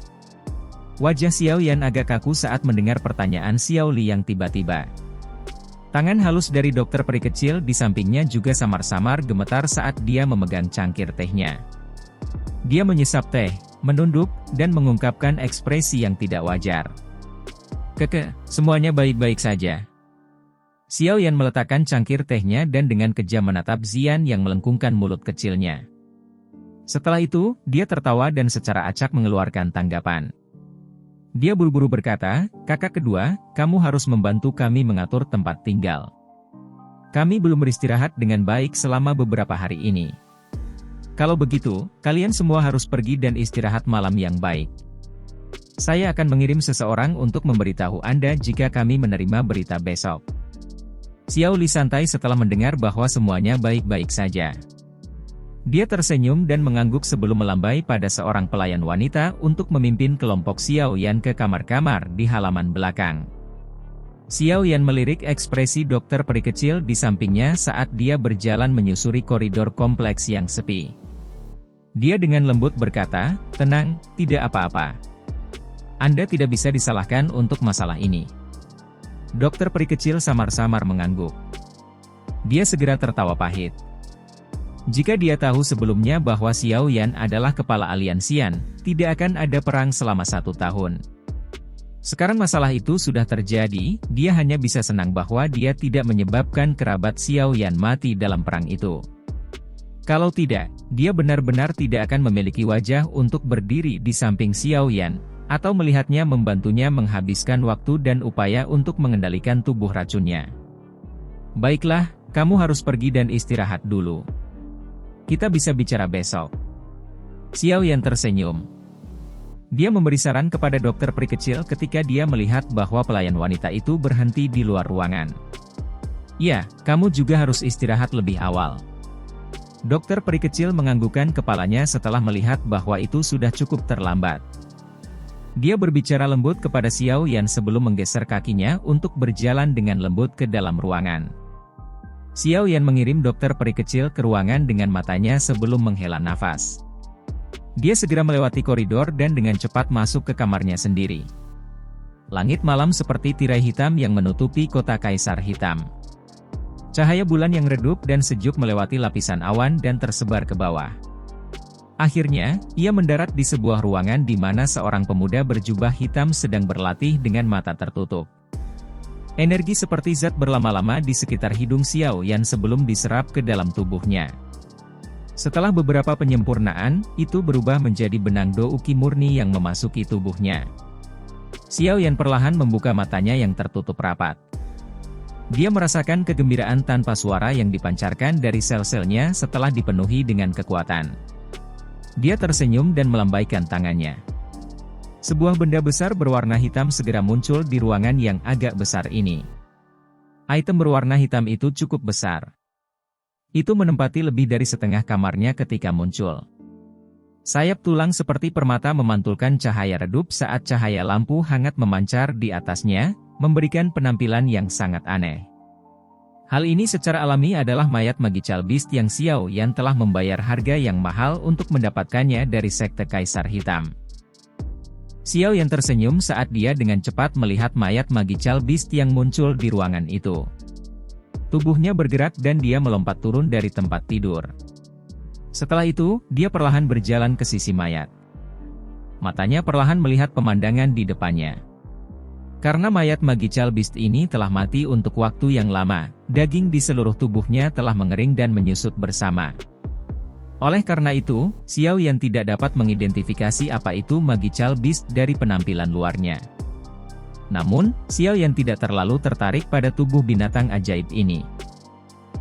Wajah Xiao Yan agak kaku saat mendengar pertanyaan Xiao Li yang tiba-tiba. Tangan halus dari dokter peri kecil di sampingnya juga samar-samar gemetar saat dia memegang cangkir tehnya. Dia menyesap teh, menunduk, dan mengungkapkan ekspresi yang tidak wajar. Semuanya baik-baik saja. Xiao Yan meletakkan cangkir tehnya dan dengan kejam menatap Xian yang melengkungkan mulut kecilnya. Setelah itu, dia tertawa dan secara acak mengeluarkan tanggapan. Dia buru-buru berkata, kakak kedua, kamu harus membantu kami mengatur tempat tinggal. Kami belum beristirahat dengan baik selama beberapa hari ini. Kalau begitu, kalian semua harus pergi dan istirahat malam yang baik. Saya akan mengirim seseorang untuk memberitahu Anda jika kami menerima berita besok. Xiao Li santai setelah mendengar bahwa semuanya baik-baik saja. Dia tersenyum dan mengangguk sebelum melambai pada seorang pelayan wanita untuk memimpin kelompok Xiao Yan ke kamar-kamar di halaman belakang. Xiao Yan melirik ekspresi dokter peri kecil di sampingnya saat dia berjalan menyusuri koridor kompleks yang sepi. Dia dengan lembut berkata, tenang, tidak apa-apa. Anda tidak bisa disalahkan untuk masalah ini. Dokter peri kecil samar-samar mengangguk. Dia segera tertawa pahit. Jika dia tahu sebelumnya bahwa Xiao Yan adalah kepala aliansian, tidak akan ada perang selama 1 tahun. Sekarang masalah itu sudah terjadi, dia hanya bisa senang bahwa dia tidak menyebabkan kerabat Xiao Yan mati dalam perang itu. Kalau tidak, dia benar-benar tidak akan memiliki wajah untuk berdiri di samping Xiao Yan, atau melihatnya membantunya menghabiskan waktu dan upaya untuk mengendalikan tubuh racunnya. Baiklah, kamu harus pergi dan istirahat dulu. Kita bisa bicara besok. Xiao Yan tersenyum. Dia memberi saran kepada dokter peri kecil ketika dia melihat bahwa pelayan wanita itu berhenti di luar ruangan. Ya, kamu juga harus istirahat lebih awal. Dokter peri kecil menganggukkan kepalanya setelah melihat bahwa itu sudah cukup terlambat. Dia berbicara lembut kepada Xiao Yan sebelum menggeser kakinya untuk berjalan dengan lembut ke dalam ruangan. Xiao Yan mengirim dokter peri kecil ke ruangan dengan matanya sebelum menghela nafas. Dia segera melewati koridor dan dengan cepat masuk ke kamarnya sendiri. Langit malam seperti tirai hitam yang menutupi kota Kaisar Hitam. Cahaya bulan yang redup dan sejuk melewati lapisan awan dan tersebar ke bawah. Akhirnya, ia mendarat di sebuah ruangan di mana seorang pemuda berjubah hitam sedang berlatih dengan mata tertutup. Energi seperti zat berlama-lama di sekitar hidung Xiao Yan sebelum diserap ke dalam tubuhnya. Setelah beberapa penyempurnaan, itu berubah menjadi benang douki murni yang memasuki tubuhnya. Xiao Yan perlahan membuka matanya yang tertutup rapat. Dia merasakan kegembiraan tanpa suara yang dipancarkan dari sel-selnya setelah dipenuhi dengan kekuatan. Dia tersenyum dan melambaikan tangannya. Sebuah benda besar berwarna hitam segera muncul di ruangan yang agak besar ini. Item berwarna hitam itu cukup besar. Itu menempati lebih dari setengah kamarnya ketika muncul. Sayap tulang seperti permata memantulkan cahaya redup saat cahaya lampu hangat memancar di atasnya, memberikan penampilan yang sangat aneh. Hal ini secara alami adalah mayat Magical Beast yang Xiao Yan telah membayar harga yang mahal untuk mendapatkannya dari sekte Kaisar Hitam. Xiao Yan tersenyum saat dia dengan cepat melihat mayat Magical Beast yang muncul di ruangan itu. Tubuhnya bergerak dan dia melompat turun dari tempat tidur. Setelah itu, dia perlahan berjalan ke sisi mayat. Matanya perlahan melihat pemandangan di depannya. Karena mayat Magical Beast ini telah mati untuk waktu yang lama, daging di seluruh tubuhnya telah mengering dan menyusut bersama. Oleh karena itu, Xiao Yan tidak dapat mengidentifikasi apa itu Magical Beast dari penampilan luarnya. Namun, Xiao Yan tidak terlalu tertarik pada tubuh binatang ajaib ini.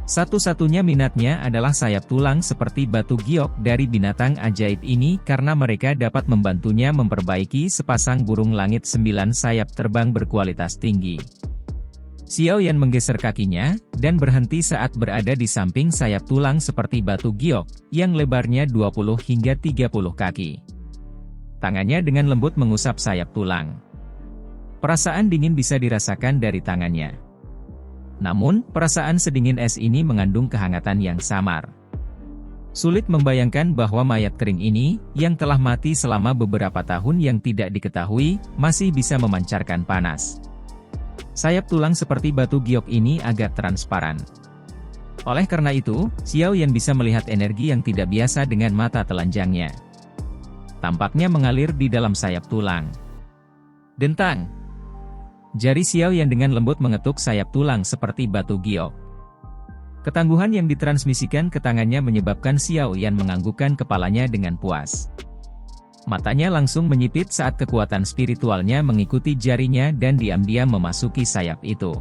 Satu-satunya minatnya adalah sayap tulang seperti batu giok dari binatang ajaib ini karena mereka dapat membantunya memperbaiki sepasang burung langit 9 sayap terbang berkualitas tinggi. Xiao Yan menggeser kakinya, dan berhenti saat berada di samping sayap tulang seperti batu giok, yang lebarnya 20 hingga 30 kaki. Tangannya dengan lembut mengusap sayap tulang. Perasaan dingin bisa dirasakan dari tangannya. Namun, perasaan sedingin es ini mengandung kehangatan yang samar. Sulit membayangkan bahwa mayat kering ini, yang telah mati selama beberapa tahun yang tidak diketahui, masih bisa memancarkan panas. Sayap tulang seperti batu giok ini agak transparan. Oleh karena itu, Xiao Yan bisa melihat energi yang tidak biasa dengan mata telanjangnya. Tampaknya mengalir di dalam sayap tulang. Dentang! Jari Xiao Yan dengan lembut mengetuk sayap tulang seperti batu giok. Ketangguhan yang ditransmisikan ke tangannya menyebabkan Xiao Yan menganggukkan kepalanya dengan puas. Matanya langsung menyipit saat kekuatan spiritualnya mengikuti jarinya dan diam-diam memasuki sayap itu.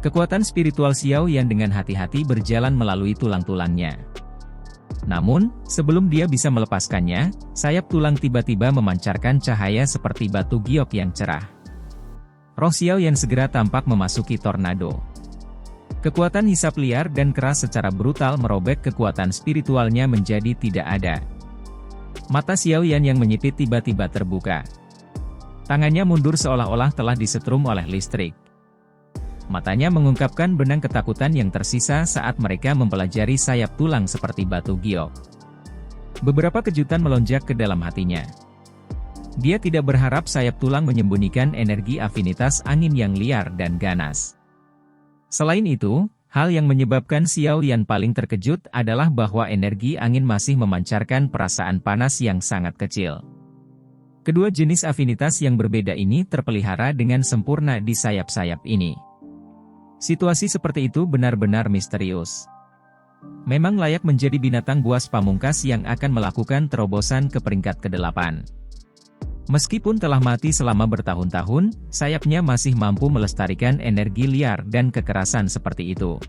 Kekuatan spiritual Xiao Yan dengan hati-hati berjalan melalui tulang-tulangnya. Namun, sebelum dia bisa melepaskannya, sayap tulang tiba-tiba memancarkan cahaya seperti batu giok yang cerah. Roh Xiao Yan segera tampak memasuki tornado. Kekuatan hisap liar dan keras secara brutal merobek kekuatan spiritualnya menjadi tidak ada. Mata Xiao Yan yang menyipit tiba-tiba terbuka. Tangannya mundur seolah-olah telah disetrum oleh listrik. Matanya mengungkapkan benang ketakutan yang tersisa saat mereka mempelajari sayap tulang seperti batu giok. Beberapa kejutan melonjak ke dalam hatinya. Dia tidak berharap sayap tulang menyembunyikan energi afinitas angin yang liar dan ganas. Selain itu, hal yang menyebabkan Xiao Yan paling terkejut adalah bahwa energi angin masih memancarkan perasaan panas yang sangat kecil. Kedua jenis afinitas yang berbeda ini terpelihara dengan sempurna di sayap-sayap ini. Situasi seperti itu benar-benar misterius. Memang layak menjadi binatang buas pamungkas yang akan melakukan terobosan ke peringkat ke-8. Meskipun telah mati selama bertahun-tahun, sayapnya masih mampu melestarikan energi liar dan kekerasan seperti itu.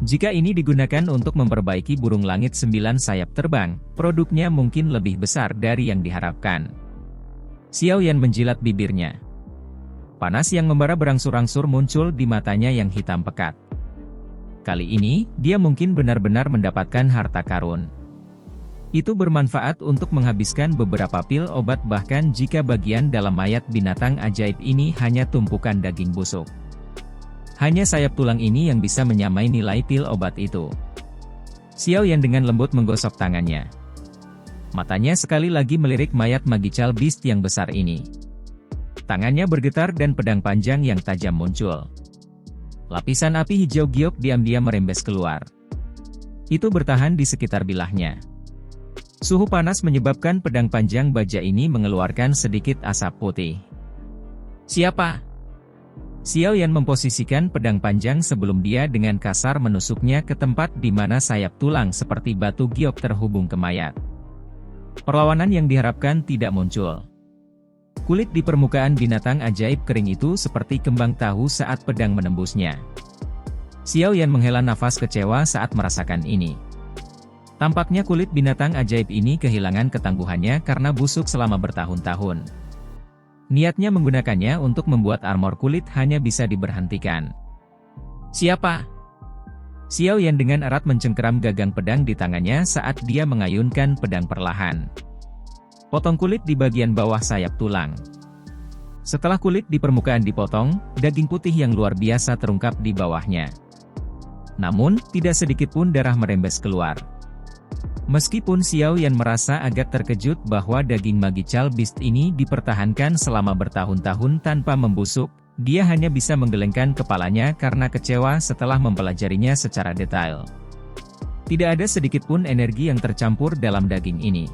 Jika ini digunakan untuk memperbaiki burung langit 9 sayap terbang, produknya mungkin lebih besar dari yang diharapkan. Xiao Yan menjilat bibirnya. Panas yang membara berangsur-angsur muncul di matanya yang hitam pekat. Kali ini, dia mungkin benar-benar mendapatkan harta karun. Itu bermanfaat untuk menghabiskan beberapa pil obat bahkan jika bagian dalam mayat binatang ajaib ini hanya tumpukan daging busuk. Hanya sayap tulang ini yang bisa menyamai nilai pil obat itu. Xiao Yan dengan lembut menggosok tangannya. Matanya sekali lagi melirik mayat Magical Beast yang besar ini. Tangannya bergetar dan pedang panjang yang tajam muncul. Lapisan api hijau giok diam-diam merembes keluar. Itu bertahan di sekitar bilahnya. Suhu panas menyebabkan pedang panjang baja ini mengeluarkan sedikit asap putih. Siapa? Xiao Yan memposisikan pedang panjang sebelum dia dengan kasar menusuknya ke tempat di mana sayap tulang seperti batu giok terhubung ke mayat. Perlawanan yang diharapkan tidak muncul. Kulit di permukaan binatang ajaib kering itu seperti kembang tahu saat pedang menembusnya. Xiao Yan menghela nafas kecewa saat merasakan ini. Tampaknya kulit binatang ajaib ini kehilangan ketangguhannya karena busuk selama bertahun-tahun. Niatnya menggunakannya untuk membuat armor kulit hanya bisa diberhentikan. Siapa? Xiao Yan dengan erat mencengkeram gagang pedang di tangannya saat dia mengayunkan pedang perlahan. Potong kulit di bagian bawah sayap tulang. Setelah kulit di permukaan dipotong, daging putih yang luar biasa terungkap di bawahnya. Namun, tidak sedikit pun darah merembes keluar. Meskipun Xiao Yan merasa agak terkejut bahwa daging Magical Beast ini dipertahankan selama bertahun-tahun tanpa membusuk, dia hanya bisa menggelengkan kepalanya karena kecewa setelah mempelajarinya secara detail. Tidak ada sedikit pun energi yang tercampur dalam daging ini.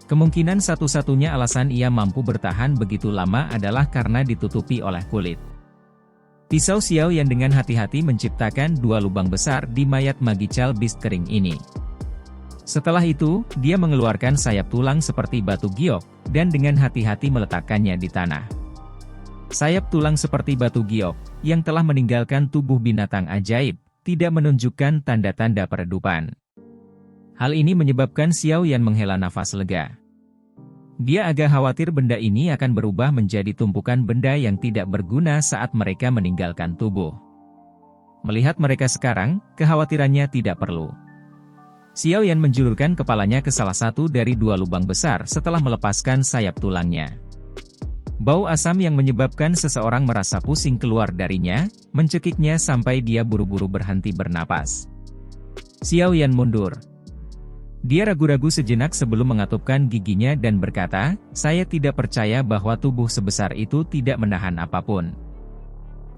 Kemungkinan satu-satunya alasan ia mampu bertahan begitu lama adalah karena ditutupi oleh kulit. Pisau Xiao Yan dengan hati-hati menciptakan 2 lubang besar di mayat Magical Beast kering ini. Setelah itu, dia mengeluarkan sayap tulang seperti batu giok, dan dengan hati-hati meletakkannya di tanah. Sayap tulang seperti batu giok, yang telah meninggalkan tubuh binatang ajaib, tidak menunjukkan tanda-tanda peredupan. Hal ini menyebabkan Xiao Yan menghela nafas lega. Dia agak khawatir benda ini akan berubah menjadi tumpukan benda yang tidak berguna saat mereka meninggalkan tubuh. Melihat mereka sekarang, kekhawatirannya tidak perlu. Xiao Yan menjulurkan kepalanya ke salah satu dari 2 lubang besar setelah melepaskan sayap tulangnya. Bau asam yang menyebabkan seseorang merasa pusing keluar darinya, mencekiknya sampai dia buru-buru berhenti bernapas. Xiao Yan mundur. Dia ragu-ragu sejenak sebelum mengatupkan giginya dan berkata, "Saya tidak percaya bahwa tubuh sebesar itu tidak menahan apapun."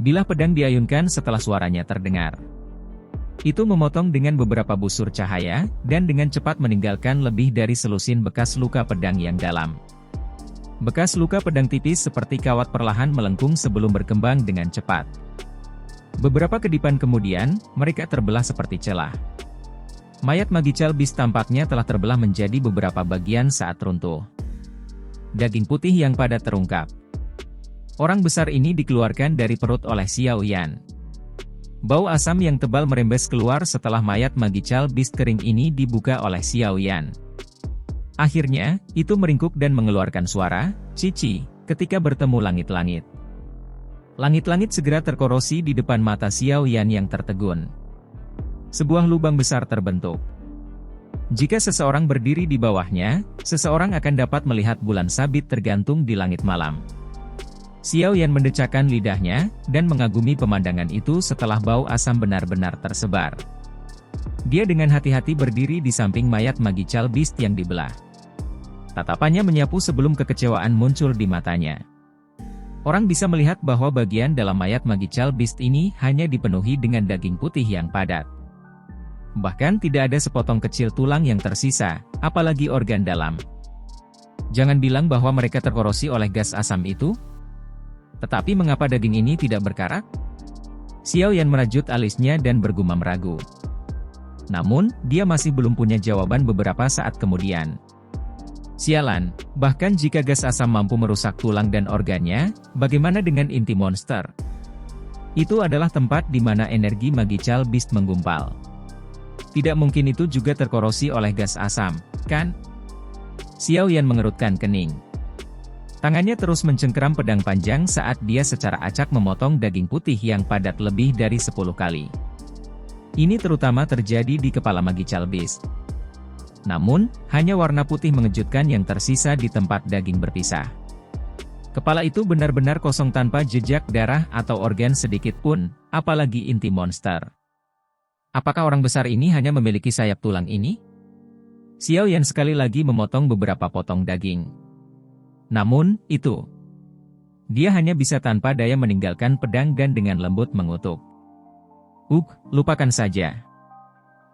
Bilah pedang diayunkan setelah suaranya terdengar. Itu memotong dengan beberapa busur cahaya, dan dengan cepat meninggalkan lebih dari selusin bekas luka pedang yang dalam. Bekas luka pedang tipis seperti kawat perlahan melengkung sebelum berkembang dengan cepat. Beberapa kedipan kemudian, mereka terbelah seperti celah. Mayat Magical Beast tampaknya telah terbelah menjadi beberapa bagian saat runtuh. Daging putih yang padat terungkap. Orang besar ini dikeluarkan dari perut oleh Xiao Yan. Bau asam yang tebal merembes keluar setelah mayat Magical Beast kering ini dibuka oleh Xiao Yan. Akhirnya, itu meringkuk dan mengeluarkan suara, "Cici," ketika bertemu langit-langit. Langit-langit segera terkorosi di depan mata Xiao Yan yang tertegun. Sebuah lubang besar terbentuk. Jika seseorang berdiri di bawahnya, seseorang akan dapat melihat bulan sabit tergantung di langit malam. Xiao Yan mendecakkan lidahnya, dan mengagumi pemandangan itu setelah bau asam benar-benar tersebar. Dia dengan hati-hati berdiri di samping mayat Magical Beast yang dibelah. Tatapannya menyapu sebelum kekecewaan muncul di matanya. Orang bisa melihat bahwa bagian dalam mayat Magical Beast ini hanya dipenuhi dengan daging putih yang padat. Bahkan tidak ada sepotong kecil tulang yang tersisa, apalagi organ dalam. Jangan bilang bahwa mereka terkorosi oleh gas asam itu. Tetapi mengapa daging ini tidak berkarat? Xiao Yan merajut alisnya dan bergumam ragu. Namun, dia masih belum punya jawaban beberapa saat kemudian. Sialan, bahkan jika gas asam mampu merusak tulang dan organnya, bagaimana dengan inti monster? Itu adalah tempat di mana energi Magical Beast menggumpal. Tidak mungkin itu juga terkorosi oleh gas asam, kan? Xiao Yan mengerutkan kening. Tangannya terus mencengkeram pedang panjang saat dia secara acak memotong daging putih yang padat lebih dari 10 kali. Ini terutama terjadi di kepala Magical Beast. Namun, hanya warna putih mengejutkan yang tersisa di tempat daging berpisah. Kepala itu benar-benar kosong tanpa jejak darah atau organ sedikit pun, apalagi inti monster. Apakah orang besar ini hanya memiliki sayap tulang ini? Xiao Yan sekali lagi memotong beberapa potong daging. Namun, itu. Dia hanya bisa tanpa daya meninggalkan pedang dan dengan lembut mengutuk. Lupakan saja.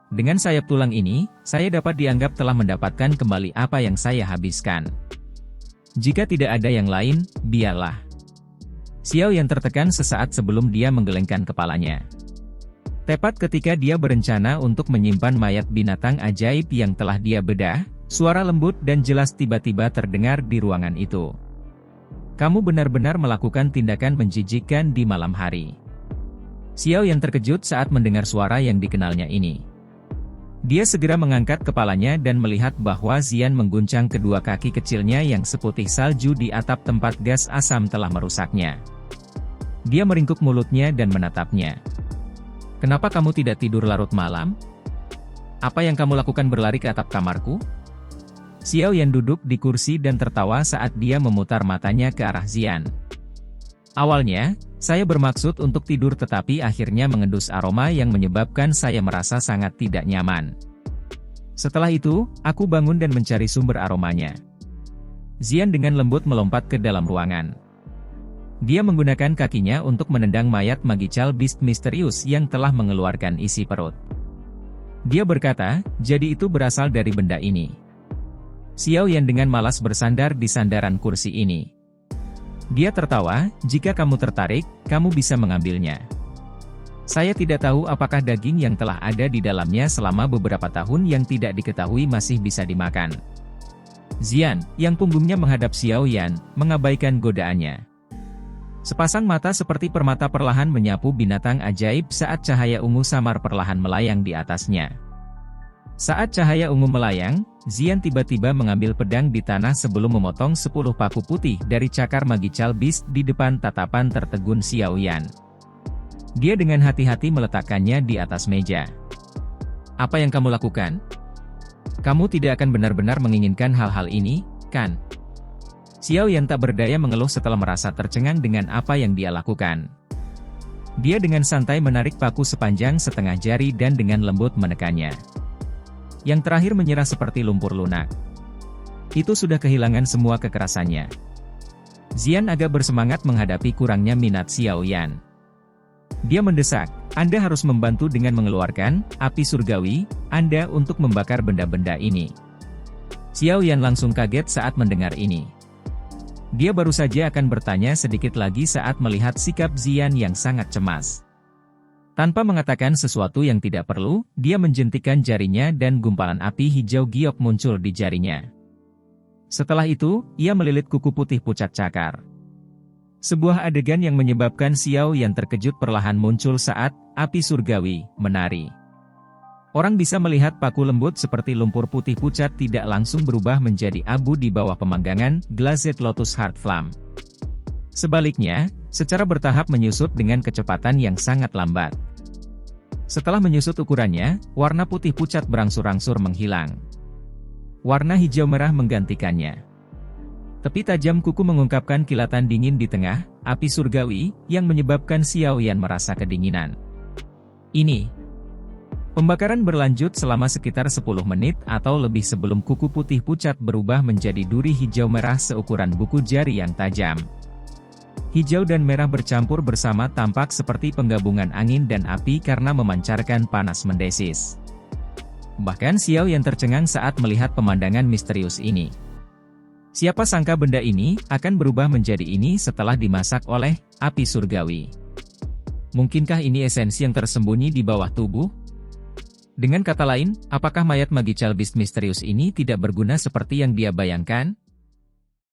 Dengan sayap tulang ini, saya dapat dianggap telah mendapatkan kembali apa yang saya habiskan. Jika tidak ada yang lain, biarlah. Xiao Yan tertekan sesaat sebelum dia menggelengkan kepalanya. Tepat ketika dia berencana untuk menyimpan mayat binatang ajaib yang telah dia bedah, suara lembut dan jelas tiba-tiba terdengar di ruangan itu. Kamu benar-benar melakukan tindakan menjijikkan di malam hari. Xiao Yan terkejut saat mendengar suara yang dikenalnya ini. Dia segera mengangkat kepalanya dan melihat bahwa Xian mengguncang kedua kaki kecilnya yang seputih salju di atap tempat gas asam telah merusaknya. Dia meringkuk mulutnya dan menatapnya. Kenapa kamu tidak tidur larut malam? Apa yang kamu lakukan berlari ke atap kamarku? Xiao Yan duduk di kursi dan tertawa saat dia memutar matanya ke arah Xian. Awalnya, saya bermaksud untuk tidur tetapi akhirnya mengendus aroma yang menyebabkan saya merasa sangat tidak nyaman. Setelah itu, aku bangun dan mencari sumber aromanya. Xian dengan lembut melompat ke dalam ruangan. Dia menggunakan kakinya untuk menendang mayat Magical Beast misterius yang telah mengeluarkan isi perut. Dia berkata, jadi itu berasal dari benda ini. Xiao Yan dengan malas bersandar di sandaran kursi ini. Dia tertawa, jika kamu tertarik, kamu bisa mengambilnya. Saya tidak tahu apakah daging yang telah ada di dalamnya selama beberapa tahun yang tidak diketahui masih bisa dimakan. Xian, yang punggungnya menghadap Xiao Yan, mengabaikan godaannya. Sepasang mata seperti permata perlahan menyapu binatang ajaib saat cahaya ungu samar perlahan melayang di atasnya. Saat cahaya ungu melayang, Xian tiba-tiba mengambil pedang di tanah sebelum memotong 10 paku putih dari cakar Magical Beast di depan tatapan tertegun Xiao Yan. Dia dengan hati-hati meletakkannya di atas meja. Apa yang kamu lakukan? Kamu tidak akan benar-benar menginginkan hal-hal ini, kan? Xiao Yan tak berdaya mengeluh setelah merasa tercengang dengan apa yang dia lakukan. Dia dengan santai menarik paku sepanjang setengah jari dan dengan lembut menekannya. Yang terakhir menyerah seperti lumpur lunak. Itu sudah kehilangan semua kekerasannya. Xian agak bersemangat menghadapi kurangnya minat Xiao Yan. Dia mendesak, Anda harus membantu dengan mengeluarkan api surgawi Anda untuk membakar benda-benda ini. Xiao Yan langsung kaget saat mendengar ini. Dia baru saja akan bertanya sedikit lagi saat melihat sikap Xian yang sangat cemas. Tanpa mengatakan sesuatu yang tidak perlu, dia menjentikkan jarinya dan gumpalan api hijau giok muncul di jarinya. Setelah itu, ia melilit kuku putih pucat cakar. Sebuah adegan yang menyebabkan Xiao Yan terkejut perlahan muncul saat api surgawi menari. Orang bisa melihat paku lembut seperti lumpur putih pucat tidak langsung berubah menjadi abu di bawah pemanggangan Glazed Lotus Heart Flame. Sebaliknya, secara bertahap menyusut dengan kecepatan yang sangat lambat. Setelah menyusut ukurannya, warna putih pucat berangsur-angsur menghilang. Warna hijau merah menggantikannya. Tepi tajam kuku mengungkapkan kilatan dingin di tengah api surgawi, yang menyebabkan Xiao Yan merasa kedinginan. Ini. Pembakaran berlanjut selama sekitar 10 menit atau lebih sebelum kuku putih pucat berubah menjadi duri hijau merah seukuran buku jari yang tajam. Hijau dan merah bercampur bersama tampak seperti penggabungan angin dan api karena memancarkan panas mendesis. Bahkan Xiao yang tercengang saat melihat pemandangan misterius ini. Siapa sangka benda ini akan berubah menjadi ini setelah dimasak oleh api surgawi. Mungkinkah ini esensi yang tersembunyi di bawah tubuh? Dengan kata lain, apakah mayat Magical Beast misterius ini tidak berguna seperti yang dia bayangkan?